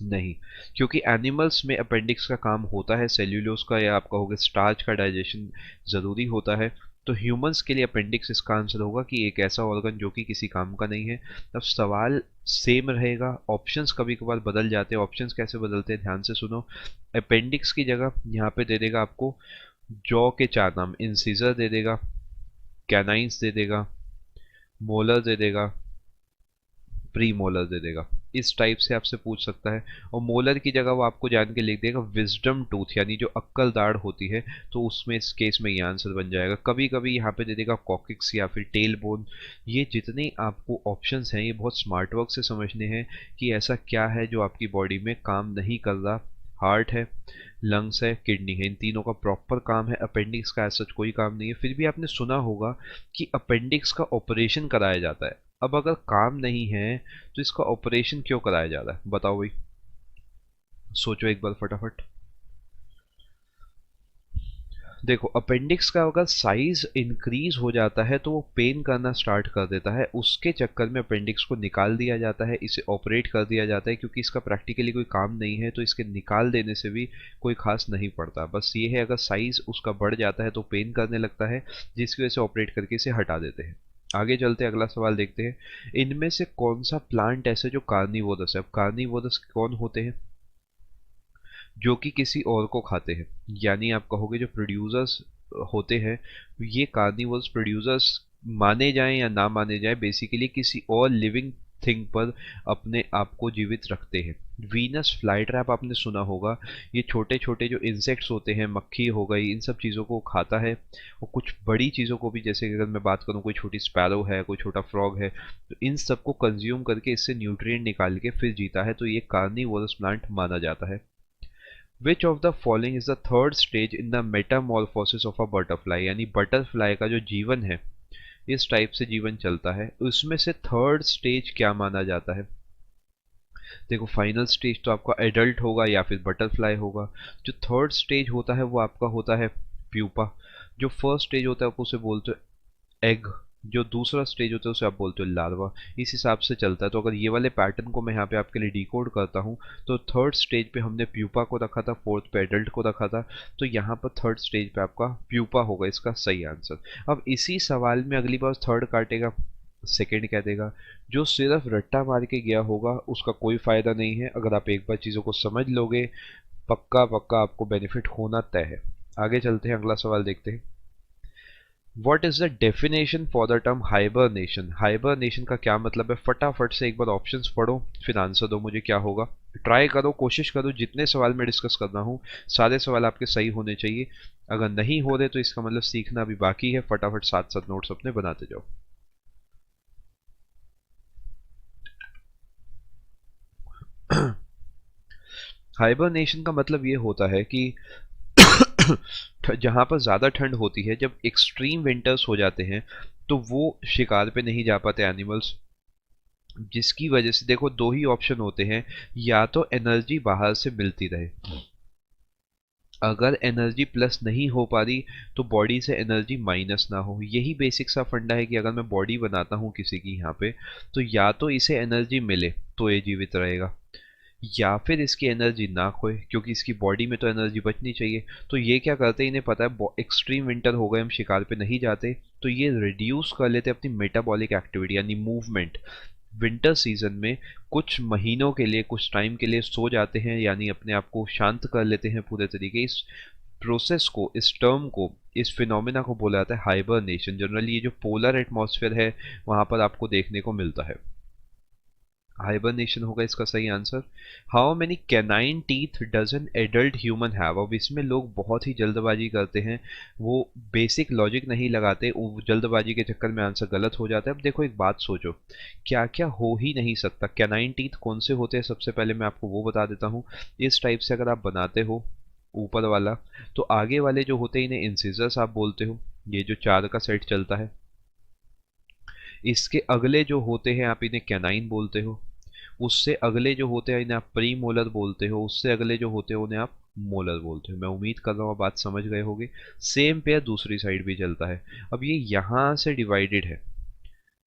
नहीं, क्योंकि एनिमल्स में अपेंडिक्स का काम होता है सेल्यूलोज का, या आप कहोगे स्टार्च का डाइजेशन ज़रूरी होता है। तो ह्यूमंस के लिए अपेंडिक्स इसका आंसर होगा कि एक ऐसा ऑर्गन जो कि किसी काम का नहीं है। अब सवाल सेम रहेगा, ऑप्शंस कभी कभार बदल जाते हैं। ऑप्शंस कैसे बदलते हैं ध्यान से सुनो। अपेंडिक्स की जगह यहाँ पे दे देगा आपको जॉ के 4 नाम, इंसिजर दे देगा, कैनाइंस दे देगा, मोलर दे देगा, प्री मोलर दे देगा। इस टाइप से आपसे पूछ सकता है। और मोलर की जगह वो आपको जान के लिख देगा विजडम टूथ, यानी जो अक्कल दाढ़ होती है, तो उसमें इस केस में ये आंसर बन जाएगा। कभी कभी यहाँ पे दे देगा कॉकिक्स या फिर टेल बोन। ये जितने आपको ऑप्शंस हैं ये बहुत स्मार्ट वर्क से समझने हैं कि ऐसा क्या है जो आपकी बॉडी में काम नहीं कर रहा। हार्ट है, लंग्स है, किडनी है, इन तीनों का प्रॉपर काम है। अपेंडिक्स का ऐसा कोई काम नहीं है। फिर भी आपने सुना होगा कि अपेंडिक्स का ऑपरेशन कराया जाता है। अब अगर काम नहीं है तो इसका ऑपरेशन क्यों कराया जा रहा है, बताओ भाई, सोचो एक बार फटाफट। देखो अपेंडिक्स का अगर साइज इंक्रीज हो जाता है तो वो पेन करना स्टार्ट कर देता है। उसके चक्कर में अपेंडिक्स को निकाल दिया जाता है, इसे ऑपरेट कर दिया जाता है, क्योंकि इसका प्रैक्टिकली कोई काम नहीं है। तो इसके निकाल देने से भी कोई खास नहीं पड़ता। बस ये है अगर साइज उसका बढ़ जाता है तो पेन करने लगता है, जिसकी वजह से ऑपरेट करके इसे हटा देते हैं। आगे चलते हैं, अगला सवाल देखते हैं। इनमें से कौन सा प्लांट ऐसे जो कार्निवोरस है? अब कार्निवोरस कौन होते हैं? जो कि किसी और को खाते हैं, यानी आप कहोगे जो प्रोड्यूसर्स होते हैं, ये कार्निवोरस प्रोड्यूसर्स माने जाएं या ना माने जाएं, बेसिकली किसी और लिविंग थिंग पर अपने आप को जीवित रखते हैं। वीनस फ्लाई ट्रैप आपने सुना होगा। ये छोटे छोटे जो इंसेक्ट्स होते हैं, मक्खी हो गई, इन सब चीज़ों को खाता है। और कुछ बड़ी चीज़ों को भी, जैसे अगर मैं बात करूँ कोई छोटी स्पैरो है, कोई छोटा फ्रॉग है, तो इन सबको कंज्यूम करके इससे न्यूट्रिएंट निकाल के फिर जीता है। तो ये कार्निवोरस प्लांट माना जाता है। Which of the following is the third stage in the Metamorphosis of a butterfly? यानी बटरफ्लाई का जो जीवन है, इस टाइप से जीवन चलता है, उसमें से थर्ड स्टेज क्या माना जाता है? देखो फाइनल स्टेज तो आपका एडल्ट होगा या फिर बटरफ्लाई होगा। जो थर्ड स्टेज होता है वो आपका होता है प्यूपा। जो फर्स्ट स्टेज होता है आप उसे बोलते हो एग। जो दूसरा स्टेज होता है उसे आप बोलते हो लार्वा। इस हिसाब से चलता है। तो अगर ये वाले पैटर्न को मैं यहाँ पे आपके लिए डिकोड करता हूँ, तो थर्ड स्टेज पे हमने प्यूपा को रखा था, फोर्थ पे एडल्ट को रखा था, तो यहाँ पर थर्ड स्टेज पे आपका प्यूपा होगा इसका सही आंसर। अब इसी सवाल में अगली बार थर्ड काटेगा, सेकंड कह देगा। जो सिर्फ रट्टा मार के गया होगा उसका कोई फायदा नहीं है। अगर आप एक बार चीज़ों को समझ लोगे, पक्का पक्का आपको बेनिफिट होना तय है। आगे चलते हैं, अगला सवाल देखते हैं। What is the definition for the term hibernation? Hibernation का क्या मतलब है? फटाफट से एक बार ऑप्शंस पढ़ो, फिर आंसर दो मुझे क्या होगा। ट्राई करो, कोशिश करो, जितने सवाल मैं डिस्कस कर रहा हूँ सारे सवाल आपके सही होने चाहिए। अगर नहीं हो रहे तो इसका मतलब सीखना अभी बाकी है। फटाफट साथ साथ नोट्स अपने बनाते जाओ। हाइबरनेशन का मतलब ये होता है कि जहां पर ज़्यादा ठंड होती है, जब एक्सट्रीम विंटर्स हो जाते हैं, तो वो शिकार पे नहीं जा पाते एनिमल्स, जिसकी वजह से देखो दो ही ऑप्शन होते हैं। या तो एनर्जी बाहर से मिलती रहे, अगर एनर्जी प्लस नहीं हो पा रही तो बॉडी से एनर्जी माइनस ना हो। यही बेसिक सा फंडा है कि अगर मैं बॉडी बनाता हूँ किसी की यहाँ पे, तो या तो इसे एनर्जी मिले तो ये जीवित रहेगा, या फिर इसकी एनर्जी ना खोए, क्योंकि इसकी बॉडी में तो एनर्जी बचनी चाहिए। तो ये क्या करते हैं, इन्हें पता है एक्सट्रीम विंटर हो गए, हम शिकार पे नहीं जाते, तो ये रिड्यूस कर लेते हैं अपनी मेटाबॉलिक एक्टिविटी यानी मूवमेंट। विंटर सीजन में कुछ महीनों के लिए, कुछ टाइम के लिए सो जाते हैं, यानी अपने आप को शांत कर लेते हैं पूरे तरीके। इस प्रोसेस को, इस टर्म को, इस फिनोमेना को बोला जाता है हाइबरनेशन। जनरली ये जो पोलर एटमॉस्फेयर है वहां पर आपको देखने को मिलता है। हाइबरनेशन होगा इसका सही answer. How many canine teeth does an adult human have. अब इसमें लोग बहुत ही जल्दबाजी करते हैं, वो बेसिक लॉजिक नहीं लगाते, वो जल्दबाजी के चक्कर में आंसर गलत हो जाता है। अब देखो एक बात सोचो, क्या क्या हो ही नहीं सकता। कैनाइन टीथ कौन से होते हैं, सबसे पहले मैं आपको वो बता देता हूँ। इस टाइप से अगर आप बनाते हो ऊपर वाला, तो आगे वाले जो होते हैं इन्हें इंसिजर्स आप बोलते हो, ये जो चार का सेट चलता है। इसके अगले जो होते हैं आप इन्हें कैनाइन बोलते हो, उससे अगले जो होते हैं इन्हें आप प्री मोलर बोलते हो, उससे अगले जो होते हैं उन्हें आप मोलर बोलते हो। मैं उम्मीद कर रहा हूँ आप बात समझ गए होगे। सेम पेयर दूसरी साइड भी चलता है। अब ये यहाँ से डिवाइडेड है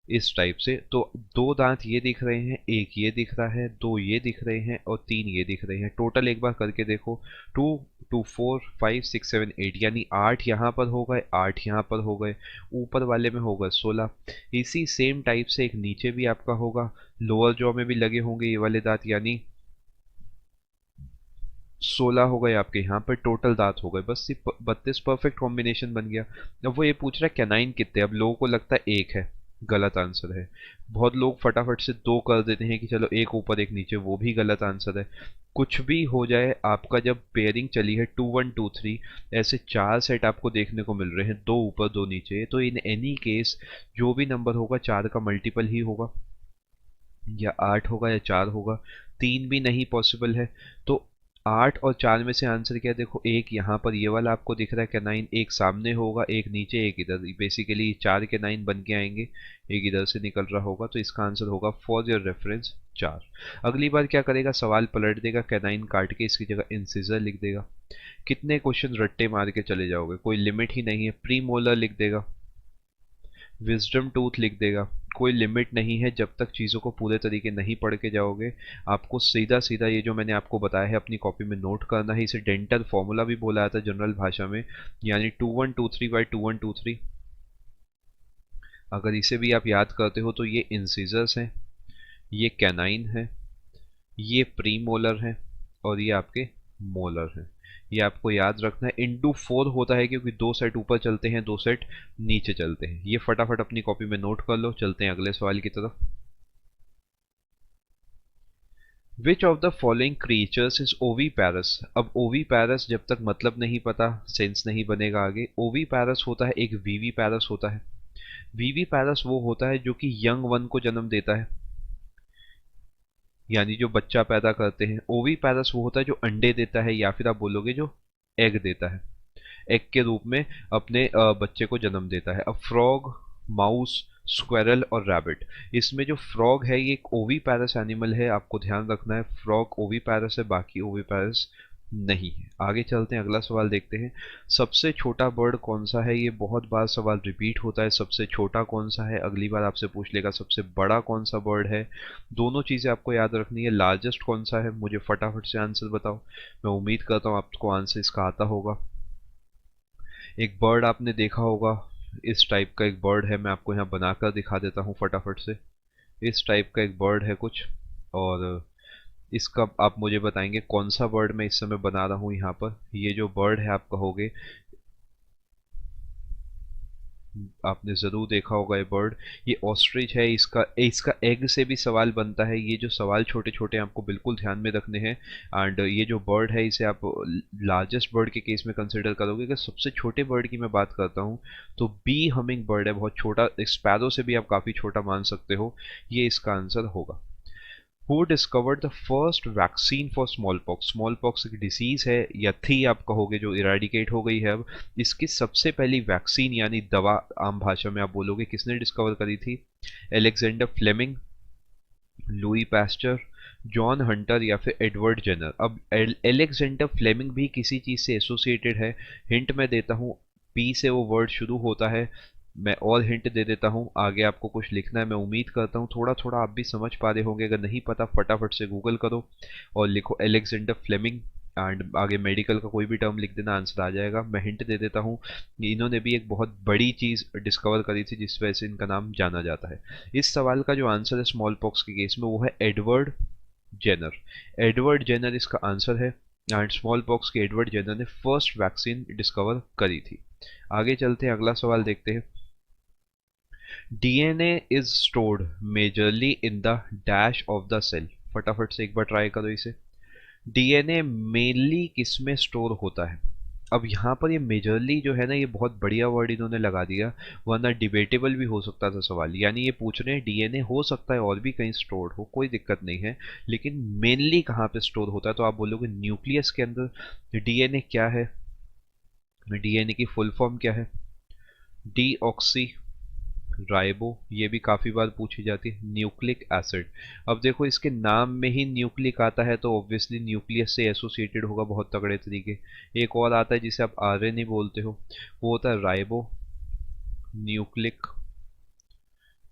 इस टाइप से, तो दो दांत ये दिख रहे हैं, एक ये दिख रहा है, दो ये दिख रहे हैं और तीन ये दिख रहे हैं। टोटल एक बार करके देखो, 2 2 4 5 6 7 8, यानी 8 यहाँ पर हो गए, 8 यहाँ पर हो गए, ऊपर वाले में होगा 16। इसी सेम टाइप से एक नीचे भी आपका होगा, लोअर जॉ में भी लगे होंगे ये वाले दांत, यानी 16 हो गए आपके यहाँ पर टोटल दांत हो गए। बस 32 परफेक्ट कॉम्बिनेशन बन गया। अब वो ये पूछ रहा है कैनाइन कितने, अब लोगों को लगता है एक है, गलत आंसर है। बहुत लोग फटाफट से दो कर देते हैं कि चलो एक ऊपर एक नीचे, वो भी गलत आंसर है। कुछ भी हो जाए, आपका जब पेयरिंग चली है 2 1 2 3, ऐसे चार सेट आपको देखने को मिल रहे हैं, दो ऊपर दो नीचे, तो इन एनी केस जो भी नंबर होगा चार का मल्टीपल ही होगा, या 8 होगा या 4 होगा, तीन भी नहीं पॉसिबल है। तो 8 और 4 में से आंसर क्या है, देखो एक यहाँ पर ये वाला आपको दिख रहा है कैनाइन, एक सामने होगा, एक नीचे, एक इधर, बेसिकली 4 कैनाइन बन के आएंगे, एक इधर से निकल रहा होगा। तो इसका आंसर होगा फॉर योर रेफरेंस 4। अगली बार क्या करेगा, सवाल पलट देगा, कैनाइन काट के इसकी जगह इंसिजर लिख देगा। कितने क्वेश्चन रट्टे मार के चले जाओगे, कोई लिमिट ही नहीं है। प्री मोलर लिख देगा, विजडम टूथ लिख देगा, कोई लिमिट नहीं है। जब तक चीज़ों को पूरे तरीके नहीं पढ़ के जाओगे, आपको सीधा सीधा ये जो मैंने आपको बताया है अपनी कॉपी में नोट करना है। इसे डेंटल फॉर्मूला भी बोला जाता है जनरल भाषा में, यानी 2 1 2 3 बाई 2 1 2 3। अगर इसे भी आप याद करते हो तो ये इंसिजर्स हैं, ये कैनाइन है, ये प्री मोलर है और ये आपके मोलर है। ये आपको याद रखना है। इंटू 4 होता है क्योंकि दो सेट ऊपर चलते हैं, दो सेट नीचे चलते हैं। ये फटाफट अपनी कॉपी में नोट कर लो। चलते हैं अगले सवाल की तरफ। Which of the following creatures is ओवीपैरस। अब ओवीपैरस जब तक मतलब नहीं पता, सेंस नहीं बनेगा आगे। ओवीपैरस होता है, एक वीवीपैरस होता है। वीवीपैरस वो होता है जो कि यंग वन को जन्म देता है, यानी जो बच्चा पैदा करते हैं। ओवीपैरस वो होता है जो अंडे देता है, या फिर आप बोलोगे जो एग देता है, एग के रूप में अपने बच्चे को जन्म देता है। अब फ्रॉग, माउस, स्क्वेरल और रैबिट, इसमें जो फ्रॉग है ये एक ओवीपैरस एनिमल है, आपको ध्यान रखना है। फ्रॉग ओवीपैरस है, बाकी ओवीपैरस नहीं है। आगे चलते हैं, अगला सवाल देखते हैं। सबसे छोटा बर्ड कौन सा है, ये बहुत बार सवाल रिपीट होता है। सबसे छोटा कौन सा है, अगली बार आपसे पूछ लेगा सबसे बड़ा कौन सा बर्ड है। दोनों चीज़ें आपको याद रखनी है। लार्जेस्ट कौन सा है, मुझे फटाफट से आंसर बताओ। मैं उम्मीद करता हूँ आपको आंसर इसका आता होगा। एक बर्ड आपने देखा होगा, इस टाइप का एक बर्ड है, मैं आपको यहाँ बनाकर दिखा देता हूँ फटाफट से। इस टाइप का एक बर्ड है कुछ, और इसका आप मुझे बताएंगे कौन सा बर्ड मैं इस समय बना रहा हूँ यहाँ पर। ये जो बर्ड है आप कहोगे, आपने ज़रूर देखा होगा ये बर्ड, ये ऑस्ट्रिच है। इसका इसका एग से भी सवाल बनता है। ये जो सवाल छोटे छोटे आपको बिल्कुल ध्यान में रखने हैं। एंड ये जो बर्ड है इसे आप लार्जेस्ट बर्ड के केस में कंसिडर करोगे। अगर सबसे छोटे बर्ड की मैं बात करता हूँ तो बी हमिंग बर्ड है, बहुत छोटा, स्पैरो से भी आप काफ़ी छोटा मान सकते हो। ये इसका आंसर होगा। Who discovered the first vaccine for small pox. Small pox एक डिसीज है, या थी आप कहोगे, जो इराडिकेट हो गई है अब। इसकी सबसे पहली वैक्सीन यानी दवा आम भाषा में आप बोलोगे, किसने डिस्कवर करी थी? Alexander Fleming, Louis Pasteur, John Hunter या फिर एडवर्ड जेनर। अब एलेक्जेंडर फ्लेमिंग भी किसी चीज़ से एसोसिएटेड है। हिंट मैं देता हूँ, पी से वो वर्ड शुरू होता है। मैं और हिंट दे देता हूँ, आगे आपको कुछ लिखना है। मैं उम्मीद करता हूँ थोड़ा थोड़ा आप भी समझ पा रहे होंगे। अगर नहीं पता फटाफट से गूगल करो और लिखो एलेक्जेंडर फ्लेमिंग, एंड आगे मेडिकल का कोई भी टर्म लिख देना, आंसर आ जाएगा। मैं हिंट दे देता हूँ, इन्होंने भी एक बहुत बड़ी चीज़ डिस्कवर करी थी जिस वजह से इनका नाम जाना जाता है। इस सवाल का जो आंसर है स्मॉल पॉक्स के केस में वो है एडवर्ड जेनर। एडवर्ड जेनर इसका आंसर है, एंड स्मॉल पॉक्स के एडवर्ड जेनर ने फर्स्ट वैक्सीन डिस्कवर करी थी। आगे चलते हैं, अगला सवाल देखते हैं। DNA is stored majorly in the dash of the cell. फटाफट से एक बार ट्राई करो इसे। डीएनए मेनली किस में स्टोर होता है? अब यहाँ पर ये मेजरली जो है ना, ये बहुत बढ़िया वर्ड इन्होंने लगा दिया, वरना डिबेटेबल भी हो सकता था सवाल। यानी ये पूछ रहे हैं डीएनए हो सकता है और भी कहीं स्टोर हो, कोई दिक्कत नहीं है, लेकिन मेनली कहाँ पे स्टोर होता है? तो आप बोलोगे न्यूक्लियस के अंदर। डीएनए क्या है? डीएनए की फुल फॉर्म क्या है? डीऑक्सी राइबो, ये भी काफ़ी बार पूछी जाती है। Nucleic acid. अब देखो इसके नाम में ही न्यूक्लिक आता है तो ऑब्वियसली न्यूक्लियस से एसोसिएटेड होगा बहुत तगड़े तरीके। एक और आता है जिसे आप आरएनए बोलते हो, वो होता है ribo nucleic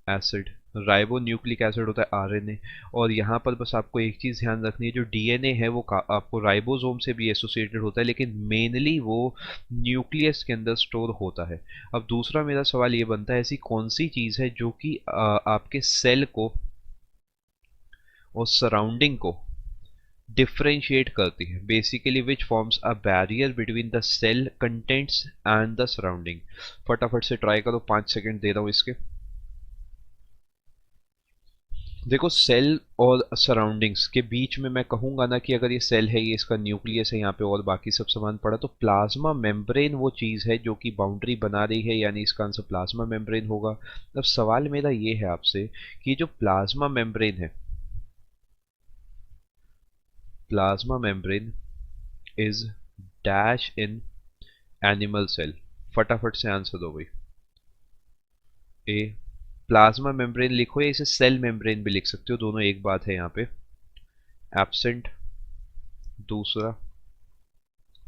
acid. Ribo nucleic acid होता है आरएनए। और यहाँ पर बस आपको एक चीज़ ध्यान रखनी है, जो डीएनए है वो आपको राइबोसोम से भी एसोसिएटेड होता है, लेकिन मेनली वो न्यूक्लियस के अंदर स्टोर होता है। अब दूसरा मेरा सवाल ये बनता है, ऐसी कौन सी चीज़ है जो कि आपके सेल को और सराउंडिंग को डिफरेंशिएट करती है? Basically which forms a barrier between the cell contents and the surrounding. फटाफट से ट्राई करो, 5 सेकेंड दे रहा हूँ इसके। देखो सेल और सराउंडिंग्स के बीच में मैं कहूंगा ना कि अगर ये सेल है, ये इसका न्यूक्लियस है यहाँ पे और बाकी सब सामान पड़ा, तो प्लाज्मा मेम्ब्रेन वो चीज़ है जो कि बाउंड्री बना रही है, यानी इसका आंसर प्लाज्मा मेम्ब्रेन होगा। अब सवाल मेरा ये है आपसे कि जो प्लाज्मा मेम्ब्रेन है, plasma membrane is dash in animal cell. फटाफट से आंसर दो भाई। ए प्लाज्मा मेम्ब्रेन लिखो या इसे सेल मेम्ब्रेन भी लिख सकते हो, दोनों एक बात है यहाँ पे। एब्सेंट, दूसरा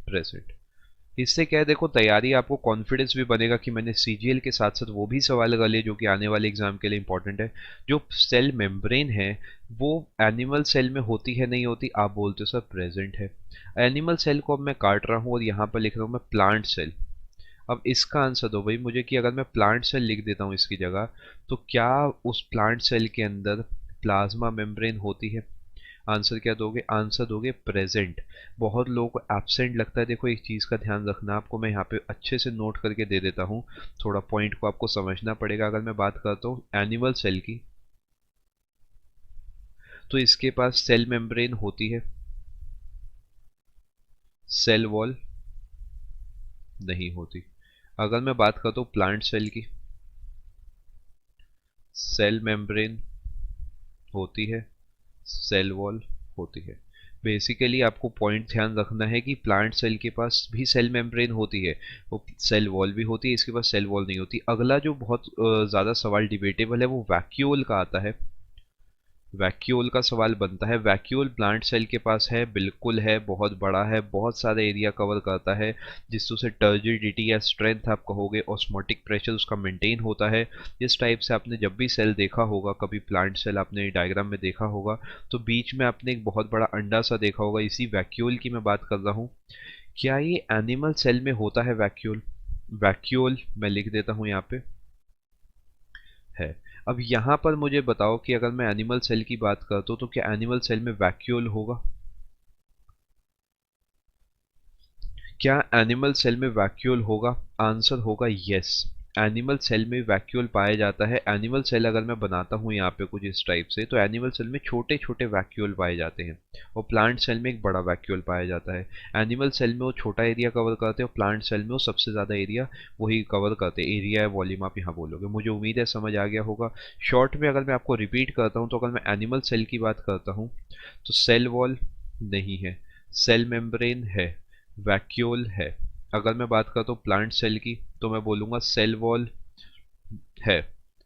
प्रेजेंट। इससे क्या है, देखो तैयारी, आपको कॉन्फिडेंस भी बनेगा कि मैंने सीजीएल के साथ साथ वो भी सवाल कर लिए जो कि आने वाले एग्जाम के लिए इंपॉर्टेंट है। जो सेल मेम्ब्रेन है वो एनिमल सेल में होती है नहीं होती? आप बोलते हो सर प्रेजेंट है। एनिमल सेल को अब मैं काट रहा हूँ और यहाँ पर लिख रहा हूँ मैं प्लांट सेल। अब इसका आंसर दो भाई मुझे कि अगर मैं प्लांट सेल लिख देता हूँ इसकी जगह, तो क्या उस प्लांट सेल के अंदर प्लाज्मा मेम्ब्रेन होती है? आंसर क्या दोगे? आंसर दोगे प्रेजेंट। बहुत लोगों को एब्सेंट लगता है। देखो एक चीज़ का ध्यान रखना, आपको मैं यहाँ पे अच्छे से नोट करके दे देता हूँ, थोड़ा पॉइंट को आपको समझना पड़ेगा। अगर मैं बात करता हूँ एनिमल सेल की, तो इसके पास सेल मेम्ब्रेन होती है, सेल वॉल नहीं होती। अगर मैं बात करता हूँ प्लांट सेल की, सेल मेम्ब्रेन होती है, सेल वॉल होती है। बेसिकली आपको पॉइंट ध्यान रखना है कि प्लांट सेल के पास भी सेल मेम्ब्रेन होती है, वो सेल वॉल भी होती है, इसके पास सेल वॉल नहीं होती। अगला जो बहुत ज़्यादा सवाल डिबेटेबल है वो वैक्यूल का आता है। वैक्यूल का सवाल बनता है। वैक्यूल प्लांट सेल के पास है, बिल्कुल है, बहुत बड़ा है, बहुत सारे एरिया कवर करता है, जिससे उसे टर्जिडिटी या स्ट्रेंथ आप कहोगे, ऑस्मोटिक प्रेशर उसका मेंटेन होता है। इस टाइप से आपने जब भी सेल देखा होगा, कभी प्लांट सेल आपने डायग्राम में देखा होगा, तो बीच में आपने एक बहुत बड़ा अंडा सा देखा होगा। इसी वैक्यूल की मैं बात कर रहा हूँ। क्या ये एनिमल सेल में होता है वैक्यूल? वैक्यूल मैं लिख देता हूँ यहाँ पे है। अब यहाँ पर मुझे बताओ कि अगर मैं एनिमल सेल की बात करता हूँ तो क्या एनिमल सेल में वैक्यूल होगा? क्या एनिमल सेल में वैक्यूल होगा? आंसर होगा यस। एनिमल सेल में वैक्यूल पाया जाता है। एनिमल सेल अगर मैं बनाता हूँ यहाँ पे कुछ इस टाइप से, तो एनिमल सेल में छोटे छोटे वैक्यूल पाए जाते हैं और प्लांट सेल में एक बड़ा वैक्यूल पाया जाता है। एनिमल सेल में वो छोटा एरिया कवर करते हैं और प्लांट सेल में वो सबसे ज़्यादा एरिया वही कवर करते हैं। एरिया या वॉल्यूम आप यहाँ बोलोगे। मुझे उम्मीद है समझ आ गया होगा। शॉर्ट में अगर मैं आपको रिपीट करता हूँ, तो अगर मैं एनिमल सेल की बात करता हूँ तो सेल वॉल नहीं है, सेल मेम्ब्रेन है, वैक्यूल है। अगर मैं बात करता हूँ प्लांट सेल की, तो मैं बोलूँगा सेल वॉल है,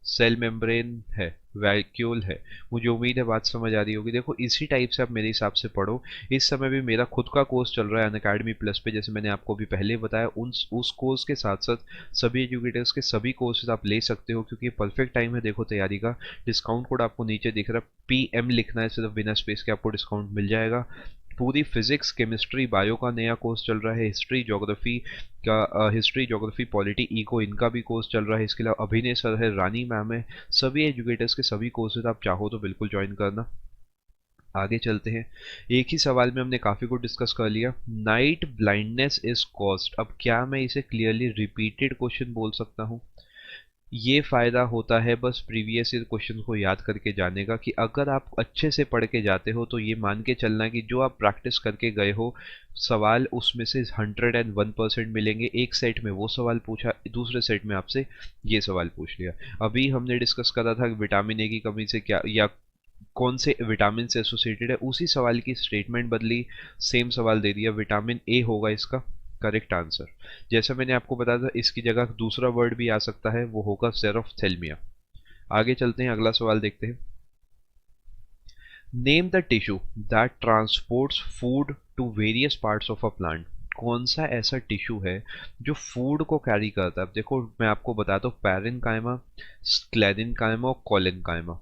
सेल मेम्ब्रेन है, वैक्यूल है। मुझे उम्मीद है बात समझ आ रही होगी। देखो इसी टाइप से आप मेरे हिसाब से पढ़ो। इस समय भी मेरा खुद का कोर्स चल रहा है अनअकैडमी प्लस पे, जैसे मैंने आपको अभी पहले बताया। उस कोर्स के साथ साथ सभी एजुकेटर्स के सभी कोर्सेज आप ले सकते हो, क्योंकि परफेक्ट टाइम है देखो तैयारी का। डिस्काउंट कोड आपको नीचे दिख रहा है, PM लिखना है सिर्फ बिना स्पेस के, आपको डिस्काउंट मिल जाएगा। पूरी फिजिक्स, केमिस्ट्री, बायो का नया कोर्स चल रहा है, हिस्ट्री, ज्योग्राफी का हिस्ट्री, ज्योग्राफी, पॉलिटी, इको, इनका भी कोर्स चल रहा है। इसके अलावा अभिनय सर है, रानी मैम है, सभी एजुकेटर्स के सभी कोर्सेज आप चाहो तो बिल्कुल ज्वाइन करना। आगे चलते हैं। एक ही सवाल में हमने काफ़ी कुछ डिस्कस कर लिया। नाइट ब्लाइंडनेस इज कॉज्ड, अब क्या मैं इसे क्लियरली रिपीटेड क्वेश्चन बोल सकता हूँ? ये फ़ायदा होता है बस प्रीवियस ईयर क्वेश्चन को याद करके जाने का, कि अगर आप अच्छे से पढ़ के जाते हो तो ये मान के चलना कि जो आप प्रैक्टिस करके गए हो सवाल उसमें से 101% मिलेंगे। एक सेट में वो सवाल पूछा, दूसरे सेट में आपसे ये सवाल पूछ लिया। अभी हमने डिस्कस करा था कि विटामिन ए की कमी से क्या, या कौन से विटामिन से एसोसिएटेड है, उसी सवाल की स्टेटमेंट बदली, सेम सवाल दे दिया, विटामिन ए होगा इसका करेक्ट आंसर। जैसा मैंने आपको बताया था, इसकी जगह दूसरा वर्ड भी आ सकता है, वो होगा सेरोफ्थेल्मिया। आगे चलते हैं, अगला सवाल देखते हैं। Name the tissue that transports food to various parts of a plant, कौन सा ऐसा टिश्यू है जो फूड को कैरी करता है? अब देखो मैं आपको बताता हूँ, पैरेन्काइमा, स्क्लेरेन्काइमा और कोलेन्काइमा।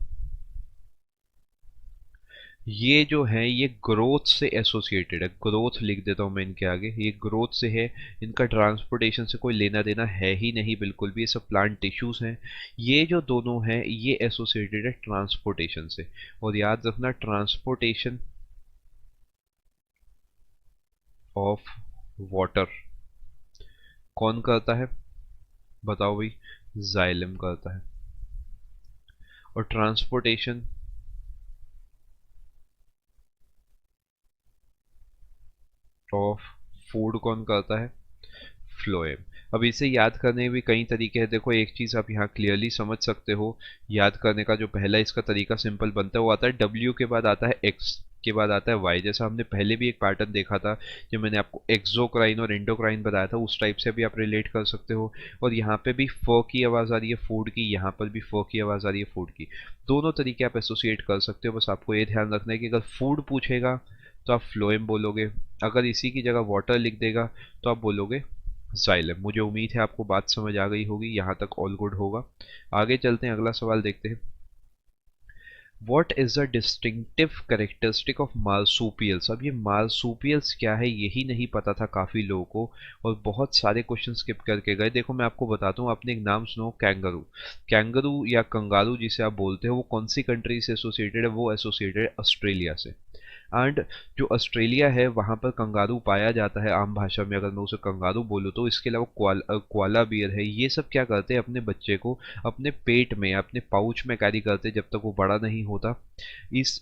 ये जो है ये ग्रोथ से एसोसिएटेड है, ग्रोथ लिख देता हूँ मैं इनके आगे, ये ग्रोथ से है। इनका ट्रांसपोर्टेशन से कोई लेना देना है ही नहीं बिल्कुल भी, ये सब प्लांट टिश्यूज हैं। ये जो दोनों हैं ये एसोसिएटेड है ट्रांसपोर्टेशन से। और याद रखना, ट्रांसपोर्टेशन ऑफ वाटर कौन करता है? बताओ भाई। जाइलम करता है। और ट्रांसपोर्टेशन ऑफ फूड कौन करता है? फ्लोएम। अब इसे याद करने में भी कई तरीके हैं। देखो एक चीज़ आप यहाँ क्लियरली समझ सकते हो, याद करने का जो पहला इसका तरीका सिंपल बनता है वो आता है W के बाद आता है X के बाद आता है Y। जैसा हमने पहले भी एक पैटर्न देखा था, जो मैंने आपको एक्सोक्राइन और एंडोक्राइन बताया था, उस टाइप से भी आप रिलेट कर सकते हो। और यहाँ पे भी फ की आवाज़ आ रही है फूड की, यहाँ पर भी फ की आवाज़ आ रही है फूड की। दोनों तरीके आप एसोसिएट कर सकते हो। बस आपको ये ध्यान रखना है कि अगर फूड पूछेगा तो आप फ्लोएम बोलोगे, अगर इसी की जगह वाटर लिख देगा तो आप बोलोगे जाइलम। मुझे उम्मीद है आपको बात समझ आ गई होगी, यहाँ तक ऑल गुड होगा। आगे चलते हैं, अगला सवाल देखते हैं। What is the distinctive characteristic of marsupials? अब ये marsupials क्या है यही नहीं पता था काफ़ी लोगों को, और बहुत सारे क्वेश्चन स्किप करके गए। देखो मैं आपको बताता हूँ, आपने एक नाम सुनो, कैंगरू। कैंगरू या कंगारू जिसे आप बोलते हो, वो कौन सी कंट्री से एसोसिएटेड है? वो एसोसिएटेड है ऑस्ट्रेलिया से। एंड जो ऑस्ट्रेलिया है वहाँ पर कंगारू पाया जाता है, आम भाषा में अगर मैं उसे कंगारू बोलूँ तो। इसके अलावा क्वाला बियर है। ये सब क्या करते हैं, अपने बच्चे को अपने पेट में, अपने पाउच में कैरी करते हैं जब तक वो बड़ा नहीं होता। इस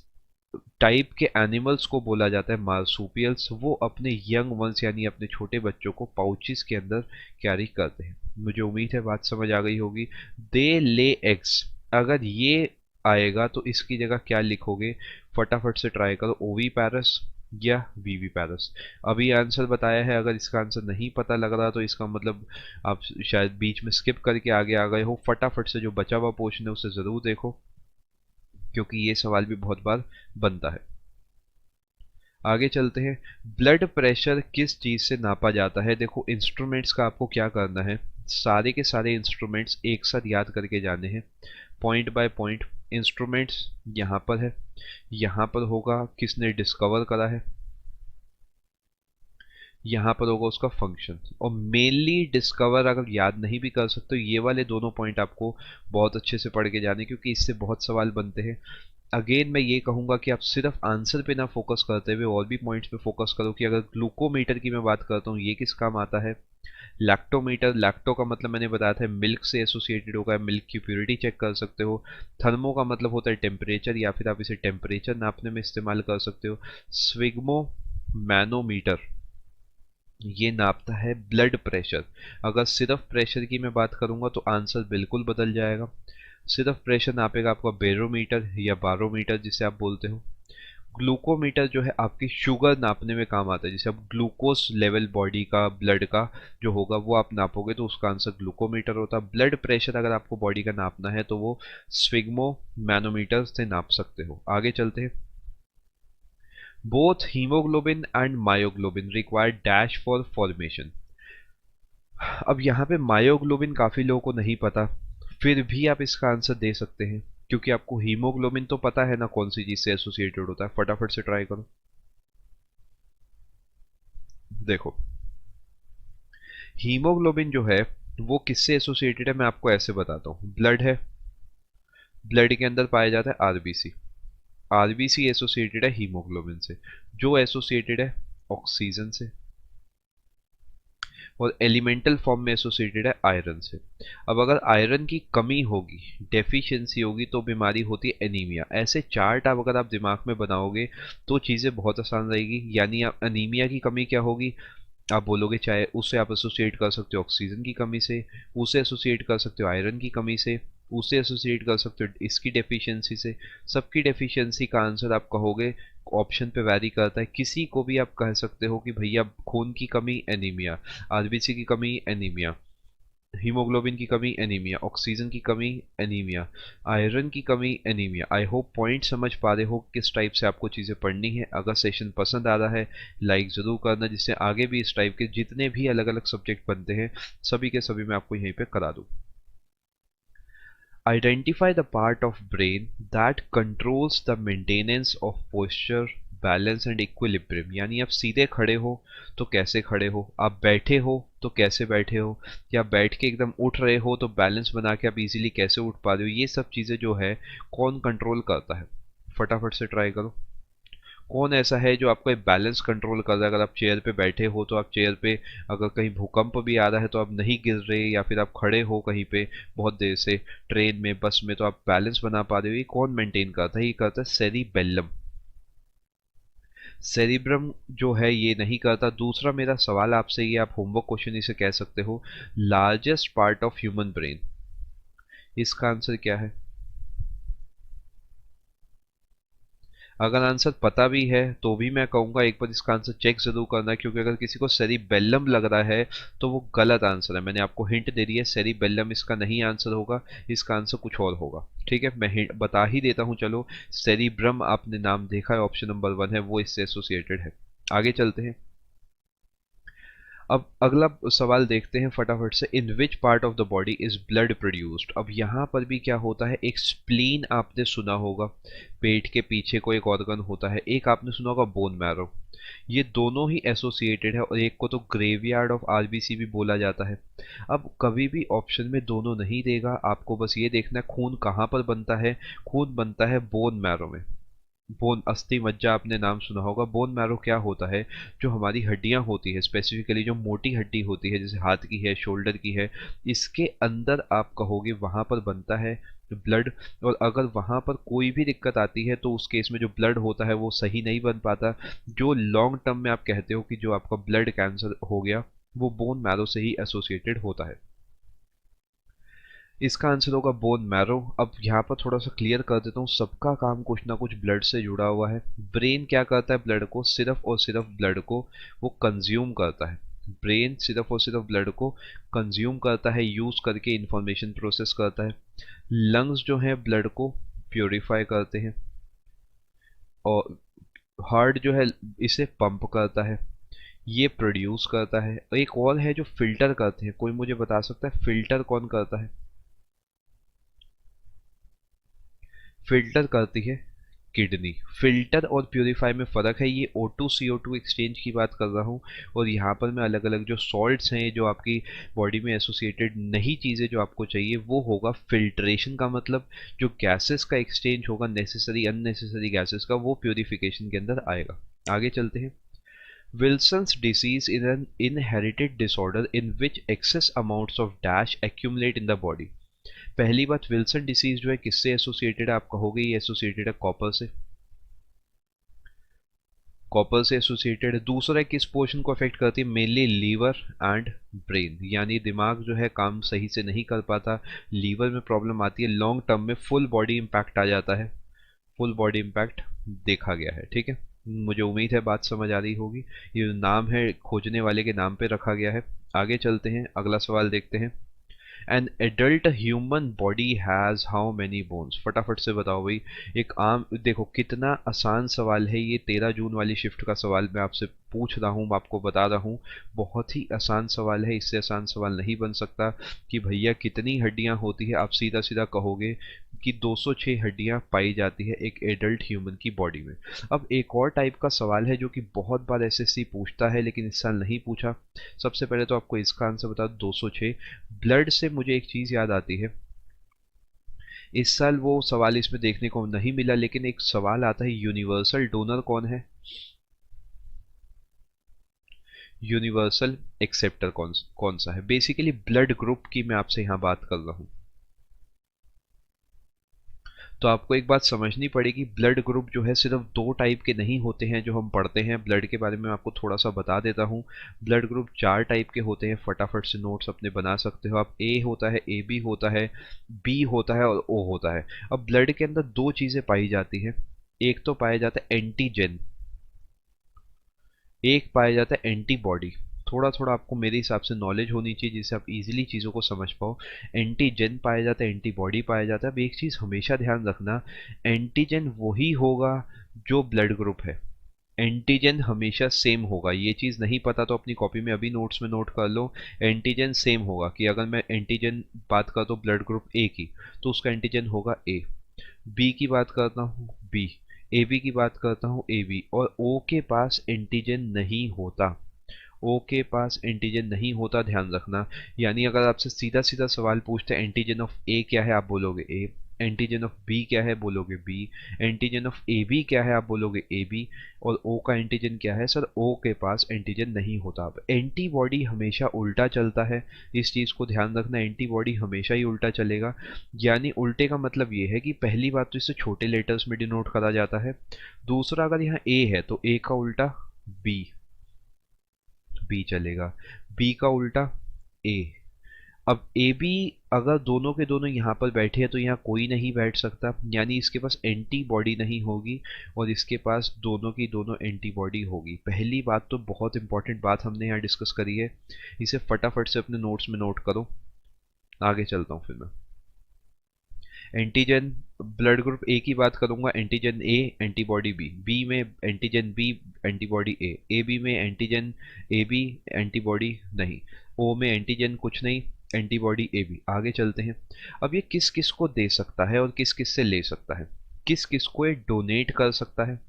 टाइप के एनिमल्स को बोला जाता है मार्सुपियल्स। वो अपने यंग वंस यानी अपने छोटे बच्चों को पाउचेस के अंदर कैरी करते हैं। मुझे उम्मीद है बात समझ आ गई होगी। दे ले एग्स, अगर ये आएगा तो इसकी जगह क्या लिखोगे? फटाफट से ट्राई करो, ओवी पैरस या वीवी पैरस। अभी आंसर बताया है, अगर इसका आंसर नहीं पता लग रहा तो इसका मतलब आप शायद बीच में स्किप करके आगे आ गए हो। फटाफट से जो बचा हुआ पोर्शन है उसे ज़रूर देखो, क्योंकि ये सवाल भी बहुत बार बनता है। आगे चलते हैं। ब्लड प्रेशर किस चीज़ से नापा जाता है? देखो इंस्ट्रूमेंट्स का आपको क्या करना है, सारे के सारे इंस्ट्रूमेंट्स एक साथ याद करके जाने हैं, पॉइंट बाय पॉइंट। इंस्ट्रूमेंट्स यहाँ पर है, यहाँ पर होगा किसने डिस्कवर करा है, यहाँ पर होगा उसका फंक्शन। और मेनली डिस्कवर अगर याद नहीं भी कर सकते तो ये वाले दोनों पॉइंट आपको बहुत अच्छे से पढ़ के जाने, क्योंकि इससे बहुत सवाल बनते हैं। अगेन मैं ये कहूँगा कि आप सिर्फ आंसर पे ना फोकस करते हुए और भी पॉइंट्स पे फोकस करो, कि अगर ग्लूकोमीटर की मैं बात करता हूँ ये किस काम आता है? लैक्टोमीटर, लैक्टो का मतलब मैंने बताया था मिल्क से एसोसिएटेड होगा, मिल्क की प्योरिटी चेक कर सकते हो। थर्मो का मतलब होता है टेम्परेचर, या फिर आप इसे टेम्परेचर नापने में इस्तेमाल कर सकते हो। स्विग्मो मैनोमीटर ये नापता है ब्लड प्रेशर। अगर सिर्फ प्रेशर की मैं बात करूंगा तो आंसर बिल्कुल बदल जाएगा। सिर्फ प्रेशर नापेगा आपका बेरोमीटर या बारोमीटर जिसे आप बोलते हो। ग्लूकोमीटर जो है आपकी शुगर नापने में काम आता है, जैसे आप ग्लूकोज लेवल बॉडी का, ब्लड का जो होगा वो आप नापोगे तो उसका आंसर ग्लूकोमीटर होता है। ब्लड प्रेशर अगर आपको बॉडी का नापना है तो वो स्विग्मो मैनोमीटर से नाप सकते हो। आगे चलते हैं। Both haemoglobin and myoglobin require dash for formation. अब यहाँ पे मायोग्लोबिन काफ़ी लोगों को नहीं पता, फिर भी आप इसका आंसर दे सकते हैं, क्योंकि आपको हीमोग्लोबिन तो पता है ना कौन सी चीज़ से एसोसिएटेड होता है। फटाफट से ट्राई करो। देखो, हीमोग्लोबिन जो है वो किससे एसोसिएटेड है, मैं आपको ऐसे बताता हूँ। ब्लड है, ब्लड के अंदर पाया जाता है आरबीसी। आरबीसी एसोसिएटेड है हीमोग्लोबिन से, जो एसोसिएटेड है ऑक्सीजन से, और एलिमेंटल फॉर्म में एसोसिएटेड है आयरन से। अब अगर आयरन की कमी होगी, डेफिशिएंसी होगी, तो बीमारी होती है एनीमिया। ऐसे चार्ट आप अगर आप दिमाग में बनाओगे तो चीज़ें बहुत आसान रहेगी। यानी आप एनीमिया की कमी क्या होगी, आप बोलोगे, चाहे उससे आप एसोसिएट कर सकते हो ऑक्सीजन की कमी से, उसे एसोसिएट कर सकते हो आयरन की कमी से, उसे एसोसिएट कर सकते हो इसकी डेफिशिएंसी से। सबकी डेफिशिएंसी का आंसर आप कहोगे ऑप्शन पे वैरी करता है। किसी को भी आप कह सकते हो कि भैया खून की कमी एनीमिया, आरबीसी की कमी एनीमिया, हीमोग्लोबिन की कमी एनीमिया, ऑक्सीजन की कमी एनीमिया, आयरन की कमी एनीमिया। आई होप पॉइंट समझ पा रहे हो किस टाइप से आपको चीज़ें पढ़नी है। अगर सेशन पसंद आ रहा है लाइक ज़रूर करना, जिससे आगे भी इस टाइप के जितने भी अलग अलग सब्जेक्ट बनते हैं सभी के सभी मैं आपको यहीं पे करा दूँ। Identify the part of brain that controls the maintenance of posture, balance and equilibrium. यानी आप सीधे खड़े हो तो कैसे खड़े हो, आप बैठे हो तो कैसे बैठे हो, या बैठ के एकदम उठ रहे हो तो बैलेंस बना के आप इजीली कैसे उठ पा रहे हो। ये सब चीज़ें जो है कौन कंट्रोल करता है, फटाफट से ट्राई करो। कौन ऐसा है जो आपका बैलेंस कंट्रोल कर रहा है। अगर आप चेयर पे बैठे हो तो आप चेयर पे, अगर कहीं भूकंप भी आ रहा है तो आप नहीं गिर रहे, या फिर आप खड़े हो कहीं पे बहुत देर से ट्रेन में, बस में, तो आप बैलेंस बना पा रहे हो। ये कौन मेंटेन करता है, ये करता है सेरिबेल्लम। सेरिब्रम जो है ये नहीं करता। दूसरा मेरा सवाल आपसे, ये आप होमवर्क क्वेश्चन इसे कह सकते हो, largest part of human brain, इसका आंसर क्या है। अगर आंसर पता भी है तो भी मैं कहूँगा एक बार इसका आंसर चेक जरूर करना है, क्योंकि अगर किसी को सेरिबेल्लम लग रहा है तो वो गलत आंसर है। मैंने आपको हिंट दे दी है, सेरिबेल्लम इसका नहीं आंसर होगा, इसका आंसर कुछ और होगा। ठीक है, मैं हिंट बता ही देता हूँ। चलो, सेरिब्रम आपने नाम देखा है, ऑप्शन नंबर 1 है, वो इससे एसोसिएटेड है। आगे चलते हैं। अब अगला सवाल देखते हैं फटाफट से। In which part of the body is blood produced. अब यहाँ पर भी क्या होता है, एक स्प्लीन आपने सुना होगा, पेट के पीछे को एक ऑर्गन होता है, एक आपने सुना होगा बोन मैरो। ये दोनों ही एसोसिएटेड है, और एक को तो ग्रेवयार्ड ऑफ आरबीसी भी बोला जाता है। अब कभी भी ऑप्शन में दोनों नहीं देगा, आपको बस ये देखना है खून कहाँ पर बनता है। खून बनता है बोन मैरो में। बोन, अस्थि मज्जा आपने नाम सुना होगा। बोन मैरो क्या होता है, जो हमारी हड्डियां होती है, स्पेसिफिकली जो मोटी हड्डी होती है, जैसे हाथ की है, शोल्डर की है, इसके अंदर आप कहोगे वहां पर बनता है ब्लड। और अगर वहां पर कोई भी दिक्कत आती है तो उस केस में जो ब्लड होता है वो सही नहीं बन पाता। जो लॉन्ग टर्म में आप कहते हो कि जो आपका ब्लड कैंसर हो गया, वो बोन मैरो से ही एसोसिएटेड होता है। इसका आंसर होगा बोन मैरो। अब यहाँ पर थोड़ा सा क्लियर कर देता हूँ, सबका काम कुछ ना कुछ ब्लड से जुड़ा हुआ है। ब्रेन क्या करता है, ब्लड को सिर्फ और सिर्फ ब्लड को वो कंज्यूम करता है। ब्रेन सिर्फ और सिर्फ ब्लड को कंज्यूम करता है, यूज करके इंफॉर्मेशन प्रोसेस करता है। लंग्स जो है ब्लड को प्योरीफाई करते हैं, और हार्ट जो है इसे पंप करता है, ये प्रोड्यूस करता है। एक और है जो फिल्टर करते हैं, कोई मुझे बता सकता है फिल्टर कौन करता है। फिल्टर करती है किडनी। फिल्टर और प्यूरिफाई में फ़र्क है। ये O2 CO2 एक्सचेंज की बात कर रहा हूँ, और यहाँ पर मैं अलग अलग जो सॉल्ट्स हैं जो आपकी बॉडी में एसोसिएटेड नहीं चीज़ें जो आपको चाहिए, वो होगा फिल्ट्रेशन का मतलब। जो गैसेस का एक्सचेंज होगा, नेसेसरी अननेसेसरी गैसेस का, वो प्यूरिफिकेशन के अंदर आएगा। आगे चलते हैं। Wilson's disease is an inherited disorder in which excess amounts of dash accumulate in the body. पहली बात, विल्सन डिसीज जो है किससे एसोसिएटेड है, आप कहोगे ये एसोसिएटेड है कॉपर से। कॉपर से एसोसिएटेड है। दूसरा, किस पोर्शन को अफेक्ट करती है, मेनली लीवर एंड ब्रेन। यानी दिमाग जो है काम सही से नहीं कर पाता, लीवर में प्रॉब्लम आती है, लॉन्ग टर्म में फुल बॉडी इंपैक्ट आ जाता है। फुल बॉडी इंपैक्ट देखा गया है। ठीक है, मुझे उम्मीद है बात समझ आ रही होगी। ये नाम है खोजने वाले के नाम पे रखा गया है। आगे चलते हैं, अगला सवाल देखते हैं। An adult human body has how many bones? फटाफट से बताओ भाई। एक आम, देखो कितना आसान सवाल है ये, 13 जून वाली शिफ्ट का सवाल मैं आपसे पूछ रहा हूँ, आपको बता रहा हूँ। बहुत ही आसान सवाल है, इससे आसान सवाल नहीं बन सकता कि भैया कितनी हड्डियां होती है। आप सीधा सीधा कहोगे कि 206 हड्डियां पाई जाती है एक एडल्ट ह्यूमन की बॉडी में। अब एक और टाइप का सवाल है जो कि बहुत बार एसएससी पूछता है लेकिन इस साल नहीं पूछा। सबसे पहले तो आपको इसका आंसर बता दो, 206। ब्लड से मुझे एक चीज़ याद आती है, इस साल वो सवाल इसमें देखने को नहीं मिला, लेकिन एक सवाल आता है यूनिवर्सल डोनर कौन है, यूनिवर्सल एक्सेप्टर कौन कौन सा है। बेसिकली ब्लड ग्रुप की मैं आपसे यहाँ बात कर रहा हूँ। तो आपको एक बात समझनी पड़ेगी, ब्लड ग्रुप जो है सिर्फ 2 टाइप के नहीं होते हैं जो हम पढ़ते हैं। ब्लड के बारे में आपको थोड़ा सा बता देता हूँ। ब्लड ग्रुप 4 टाइप के होते हैं, फटाफट से नोट्स अपने बना सकते हो आप। ए होता है, ए बी होता है, बी होता है और ओ होता है। अब ब्लड के अंदर 2 चीज़ें पाई जाती हैं। एक तो पाया जाता है एंटीजन, एक पाया जाता है एंटीबॉडी। थोड़ा थोड़ा आपको मेरे हिसाब से नॉलेज होनी चाहिए जिससे आप इजीली चीज़ों को समझ पाओ। एंटीजन पाया जाता है, एंटीबॉडी पाया जाता है। अब एक चीज़ हमेशा ध्यान रखना, एंटीजन वही होगा जो ब्लड ग्रुप है। एंटीजन हमेशा सेम होगा, ये चीज़ नहीं पता तो अपनी कॉपी में अभी नोट्स में नोट कर लो। एंटीजन सेम होगा कि अगर मैं एंटीजन बात करता हूँ ब्लड ग्रुप ए की, तो उसका एंटीजन होगा ए। बी की बात करता हूँ बी, ए बी की बात करता हूँ ए बी, और ओ के पास एंटीजन नहीं होता। ओ के पास एंटीजन नहीं होता, ध्यान रखना। यानी अगर आपसे सीधा सीधा सवाल पूछते हैं एंटीजन ऑफ ए क्या है, आप बोलोगे ए। एंटीजन ऑफ बी क्या है, बोलोगे B. Antigen of A B क्या है, आप बोलोगे ए बी। और ओ का एंटीजन क्या है, सर ओ के पास एंटीजन नहीं होता। अब एंटीबॉडी हमेशा उल्टा चलता है, इस चीज़ को ध्यान रखना, एंटीबॉडी हमेशा ही उल्टा चलेगा। यानी उल्टे का मतलब ये है कि पहली बात तो इसे छोटे लेटर्स में डिनोट करा जाता है। दूसरा, अगर यहाँ ए है तो ए का उल्टा बी, बी चलेगा। बी का उल्टा ए। अब ए बी अगर दोनों के दोनों यहाँ पर बैठे हैं तो यहाँ कोई नहीं बैठ सकता, यानी इसके पास एंटीबॉडी नहीं होगी और इसके पास दोनों की दोनों एंटीबॉडी होगी। पहली बात तो बहुत इंपॉर्टेंट बात हमने यहाँ डिस्कस करी है, इसे फटाफट से अपने नोट्स में नोट करो। आगे चलता हूँ फिर मैं। एंटीजन ब्लड ग्रुप ए की बात करूंगा, antigen A antibody B, B में antigen B antibody A, A B में एंटीजन ए बी एंटीबॉडी नहीं, ओ में एंटीजन कुछ नहीं एंटीबॉडी ए बी। आगे चलते हैं। अब ये किस किस को दे सकता है और किस किस से ले सकता है, किस किस को ये डोनेट कर सकता है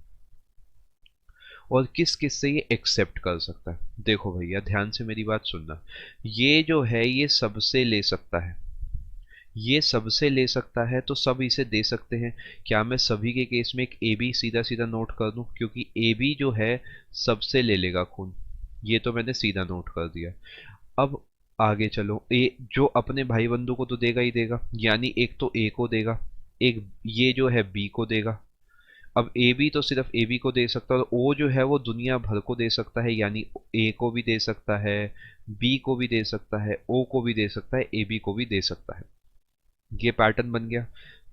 और किस किस से ये एक्सेप्ट कर सकता है। देखो भैया ध्यान से मेरी बात सुनना, ये जो है ये सबसे ले सकता है, ये सबसे ले सकता है तो सब इसे दे सकते हैं। क्या मैं सभी के केस में एक ए बी सीधा सीधा नोट कर दूं, क्योंकि ए बी जो है सबसे ले लेगा खून, ये तो मैंने सीधा नोट कर दिया। अब आगे चलो, ए जो अपने भाई बंधु को तो देगा ही देगा, यानी एक तो ए को देगा, एक ये जो है बी को देगा। अब ए बी तो सिर्फ ए बी को दे सकता है, और ओ जो है वो दुनिया भर को दे सकता है, यानी ए को भी दे सकता है, बी को भी दे सकता है, ओ को भी दे सकता है, ए बी को भी दे सकता है। ये पैटर्न बन गया।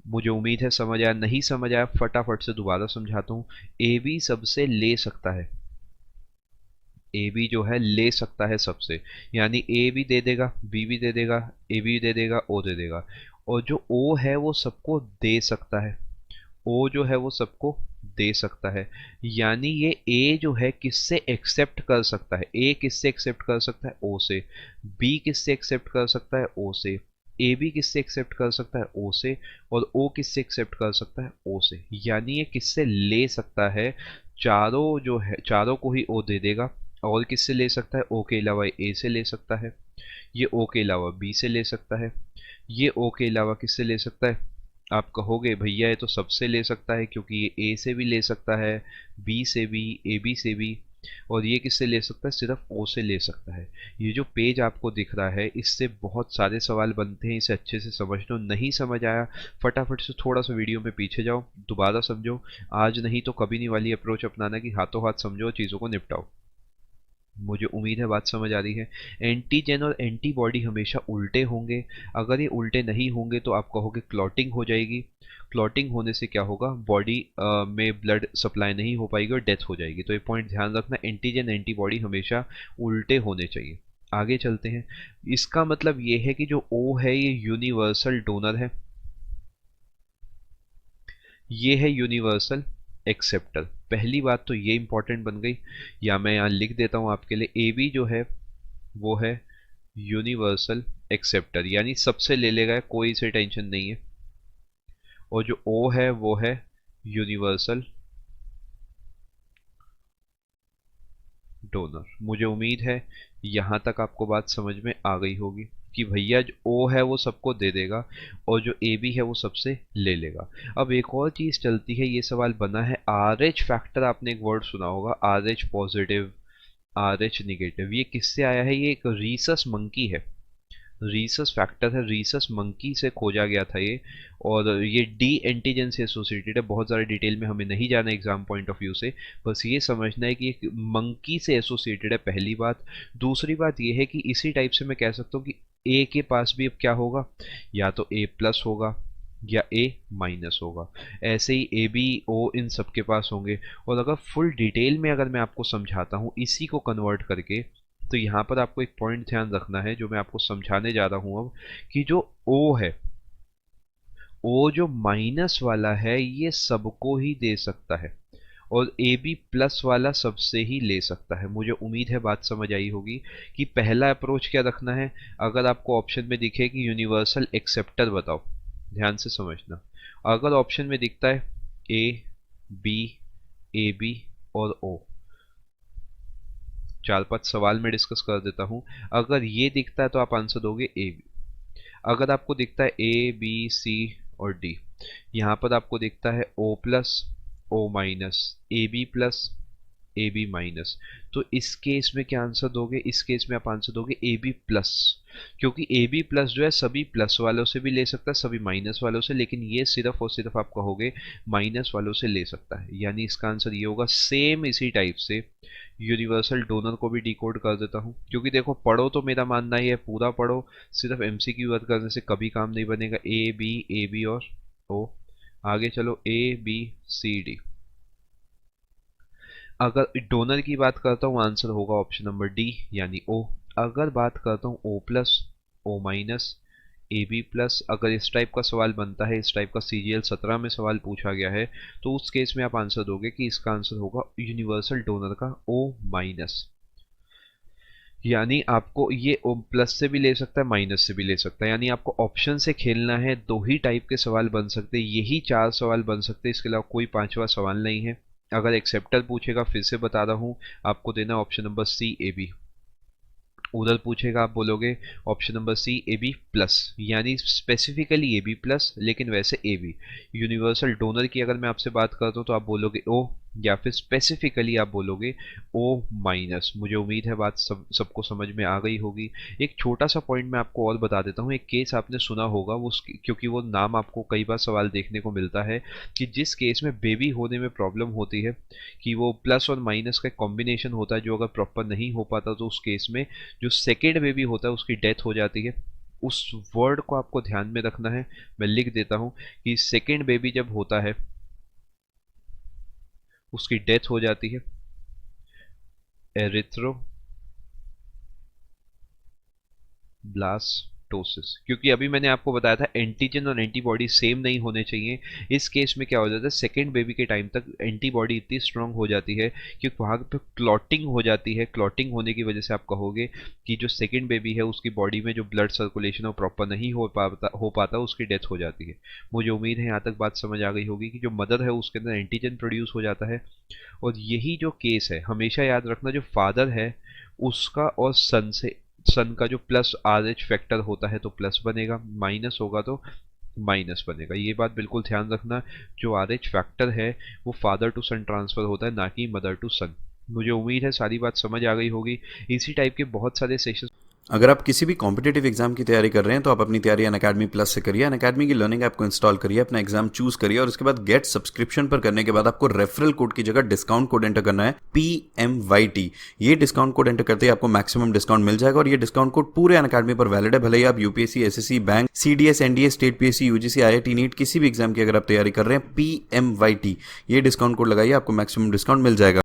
मुझे उम्मीद है समझ आया, नहीं समझ आया फटाफट से दोबारा समझाता हूँ। ए बी सबसे ले सकता है, ए बी जो है ले सकता है सबसे, यानी ए भी दे देगा, बी भी दे देगा, ए बी दे देगा, ओ दे देगा। और जो ओ है वो सबको दे सकता है, ओ जो है वो सबको दे सकता है। यानी ये ए जो है किससे एक्सेप्ट कर सकता है, ए किससे एक्सेप्ट कर सकता है, ओ से। बी किससे एक्सेप्ट कर सकता है, ओ से। ए बी किससे एक्सेप्ट कर सकता है, ओ से। और ओ किससे एक्सेप्ट कर सकता है, ओ से। यानी ये किससे ले सकता है, चारों जो है चारों को ही ओ दे देगा। और किससे ले सकता है, ओ के अलावा ए से ले सकता है, ये ओ के अलावा बी से ले सकता है, ये ओ के अलावा किससे ले सकता है। आप कहोगे भैया ये तो सबसे ले सकता है, क्योंकि ये ए से भी ले सकता है, बी से भी, ए बी से भी। और ये किससे ले सकता है, सिर्फ ओ से ले सकता है। ये जो पेज आपको दिख रहा है इससे बहुत सारे सवाल बनते हैं, इसे अच्छे से समझ लो। नहीं समझ आया फटाफट से थोड़ा सा वीडियो में पीछे जाओ, दोबारा समझो। आज नहीं तो कभी नहीं वाली अप्रोच अपनाना कि हाथों हाथ समझो और चीज़ों को निपटाओ। मुझे उम्मीद है बात समझ आ रही है। एंटीजन और एंटीबॉडी हमेशा उल्टे होंगे, अगर ये उल्टे नहीं होंगे तो आप कहोगे क्लॉटिंग हो जाएगी। क्लॉटिंग होने से क्या होगा, बॉडी में ब्लड सप्लाई नहीं हो पाएगी और डेथ हो जाएगी। तो ये पॉइंट ध्यान रखना, एंटीजन एंटीबॉडी हमेशा उल्टे होने चाहिए। आगे चलते हैं। इसका मतलब ये है कि जो ओ है ये यूनिवर्सल डोनर है, ये है यूनिवर्सल एक्सेप्टर। पहली बात तो ये इंपॉर्टेंट बन गई, या मैं यहाँ लिख देता हूँ आपके लिए, ए बी जो है वो है यूनिवर्सल एक्सेप्टर, यानी सबसे ले लेगा, कोई से टेंशन नहीं है। और जो ओ है वो है यूनिवर्सल डोनर। मुझे उम्मीद है यहाँ तक आपको बात समझ में आ गई होगी कि भैया जो ओ है वो सबको दे देगा और जो ए बी है वो सबसे ले लेगा। अब एक और चीज़ चलती है, ये सवाल बना है आर एच फैक्टर, आपने एक वर्ड सुना होगा R H positive, R H negative. ये किससे आया है? ये एक रीसस मंकी है, रीसस फैक्टर है, रीसस मंकी से खोजा गया था ये, और ये डी एंटीजन से एसोसिएटेड है। बहुत ज़्यादा डिटेल में हमें नहीं जाना एग्जाम पॉइंट ऑफ व्यू से, बस ये समझना है कि एक मंकी से एसोसिएटेड है, पहली बात। दूसरी बात ये है कि इसी टाइप से मैं कह सकता हूँ कि ए के पास भी अब क्या होगा, या तो ए प्लस होगा या ए माइनस होगा। ऐसे ही ए बी ओ इन सब के पास होंगे। और अगर फुल डिटेल में अगर मैं आपको समझाता हूँ इसी को कन्वर्ट करके, तो यहाँ पर आपको एक पॉइंट ध्यान रखना है जो मैं आपको समझाने जा रहा हूँ अब, कि जो ओ है, ओ जो माइनस वाला है ये सबको ही दे सकता है, और ए बी प्लस वाला सबसे ही ले सकता है। मुझे उम्मीद है बात समझ आई होगी कि पहला अप्रोच क्या रखना है। अगर आपको ऑप्शन में दिखे कि यूनिवर्सल एक्सेप्टर बताओ, ध्यान से समझना, अगर ऑप्शन में दिखता है ए बी और ओ, 4-5 सवाल में डिस्कस कर देता हूँ। अगर ये दिखता है तो आप आंसर दोगे ए बी। अगर आपको दिखता है ए बी सी और डी, यहाँ पर आपको दिखता है O plus O minus, A B plus A B minus, तो इस केस में क्या आंसर दोगे? इस केस में आप आंसर दोगे ए बी प्लस, क्योंकि ए बी प्लस जो है सभी प्लस वालों से भी ले सकता है, सभी माइनस वालों से, लेकिन ये सिर्फ और सिर्फ आप कहोगे माइनस वालों से ले सकता है, यानी इसका आंसर ये होगा। सेम इसी टाइप से यूनिवर्सल डोनर को भी डिकोड कर देता हूँ, क्योंकि देखो पढ़ो तो मेरा मानना ही है पूरा पढ़ो, सिर्फ एमसीक्यू वर्क करने से कभी काम नहीं बनेगा। ए बी और ओ, आगे चलो ए बी सी डी। अगर डोनर की बात करता हूँ आंसर होगा ऑप्शन नंबर डी यानी ओ। अगर बात करता हूँ O plus O minus A B plus, अगर इस टाइप का सवाल बनता है, इस टाइप का CGL 17 में सवाल पूछा गया है, तो उस केस में आप आंसर दोगे कि इसका आंसर होगा यूनिवर्सल डोनर का ओ माइनस। यानी आपको ये ओ प्लस से भी ले सकता है, माइनस से भी ले सकता है, यानी आपको ऑप्शन से खेलना है। दो ही टाइप के सवाल बन सकते हैं, यही 4 सवाल बन सकते हैं, इसके अलावा कोई 5वां सवाल नहीं है। अगर एक्सेप्टर पूछेगा, फिर से बता रहा हूँ, आपको देना option number C A B. उधर पूछेगा आप बोलोगे option number C A B plus, यानी स्पेसिफिकली ए बी प्लस, लेकिन वैसे ए बी। यूनिवर्सल डोनर की अगर मैं आपसे बात करता हूँ तो आप बोलोगे ओ, या फिर स्पेसिफिकली आप बोलोगे ओ माइनस। मुझे उम्मीद है बात सबको समझ में आ गई होगी। एक छोटा सा पॉइंट मैं आपको और बता देता हूँ, एक केस आपने सुना होगा वो, क्योंकि वो नाम आपको कई बार सवाल देखने को मिलता है, कि जिस केस में बेबी होने में प्रॉब्लम होती है, कि वो प्लस और माइनस का कॉम्बिनेशन होता है, जो अगर प्रॉपर नहीं हो पाता तो उस केस में जो सेकेंड बेबी होता है उसकी डेथ हो जाती है। उस वर्ड को आपको ध्यान में रखना है, मैं लिख देता हूँ कि सेकेंड बेबी जब होता है उसकी डेथ हो जाती है एरिथ्रोब्लास्टोसिस। क्योंकि अभी मैंने आपको बताया था एंटीजन और एंटीबॉडी सेम नहीं होने चाहिए। इस केस में क्या हो जाता है, सेकेंड बेबी के टाइम तक एंटीबॉडी इतनी स्ट्रांग हो जाती है कि वहाँ पे क्लॉटिंग हो जाती है। क्लॉटिंग होने की वजह से आप कहोगे कि जो सेकेंड बेबी है उसकी बॉडी में जो ब्लड सर्कुलेशन वो प्रॉपर नहीं हो पाता, उसकी डेथ हो जाती है। मुझे उम्मीद है यहाँ तक बात समझ आ गई होगी कि जो मदर है उसके अंदर एंटीजन प्रोड्यूस हो जाता है। और यही जो केस है, हमेशा याद रखना, जो फादर है उसका और सन का जो प्लस आर एच फैक्टर होता है तो प्लस बनेगा, माइनस होगा तो माइनस बनेगा। ये बात बिल्कुल ध्यान रखना, जो आर एच फैक्टर है वो फादर टू सन ट्रांसफर होता है, ना कि मदर टू सन। मुझे उम्मीद है सारी बात समझ आ गई होगी। इसी टाइप के बहुत सारे सेशन। अगर आप किसी भी कॉम्पिटेटिव एग्जाम की तैयारी कर रहे हैं तो आप अपनी तैयारी अनअकैडमी प्लस से करिए। अनअकैडमी की लर्निंग ऐप को इंस्टॉल करिए, अपना एग्जाम चूज करिए और उसके बाद गेट सब्सक्रिप्शन पर करने के बाद आपको रेफरल कोड की जगह डिस्काउंट कोड एंटर करना है PMYT। ये डिस्काउंट कोड एंटर करते ही आपको मैक्सिमम डिस्काउंट मिल जाएगा और ये डिस्काउंट कोड पूरे अनअकैडमी पर वैलिड है। भले ही आप UPSC, SSC, bank, CDS, NDA, state PSC, UGC, IIT, NEET किसी भी एग्जाम की अगर आप तैयारी कर रहे हैं, PMYT ये डिस्काउंट कोड लगाइए, आपको मैक्सिमम डिस्काउंट मिल जाएगा।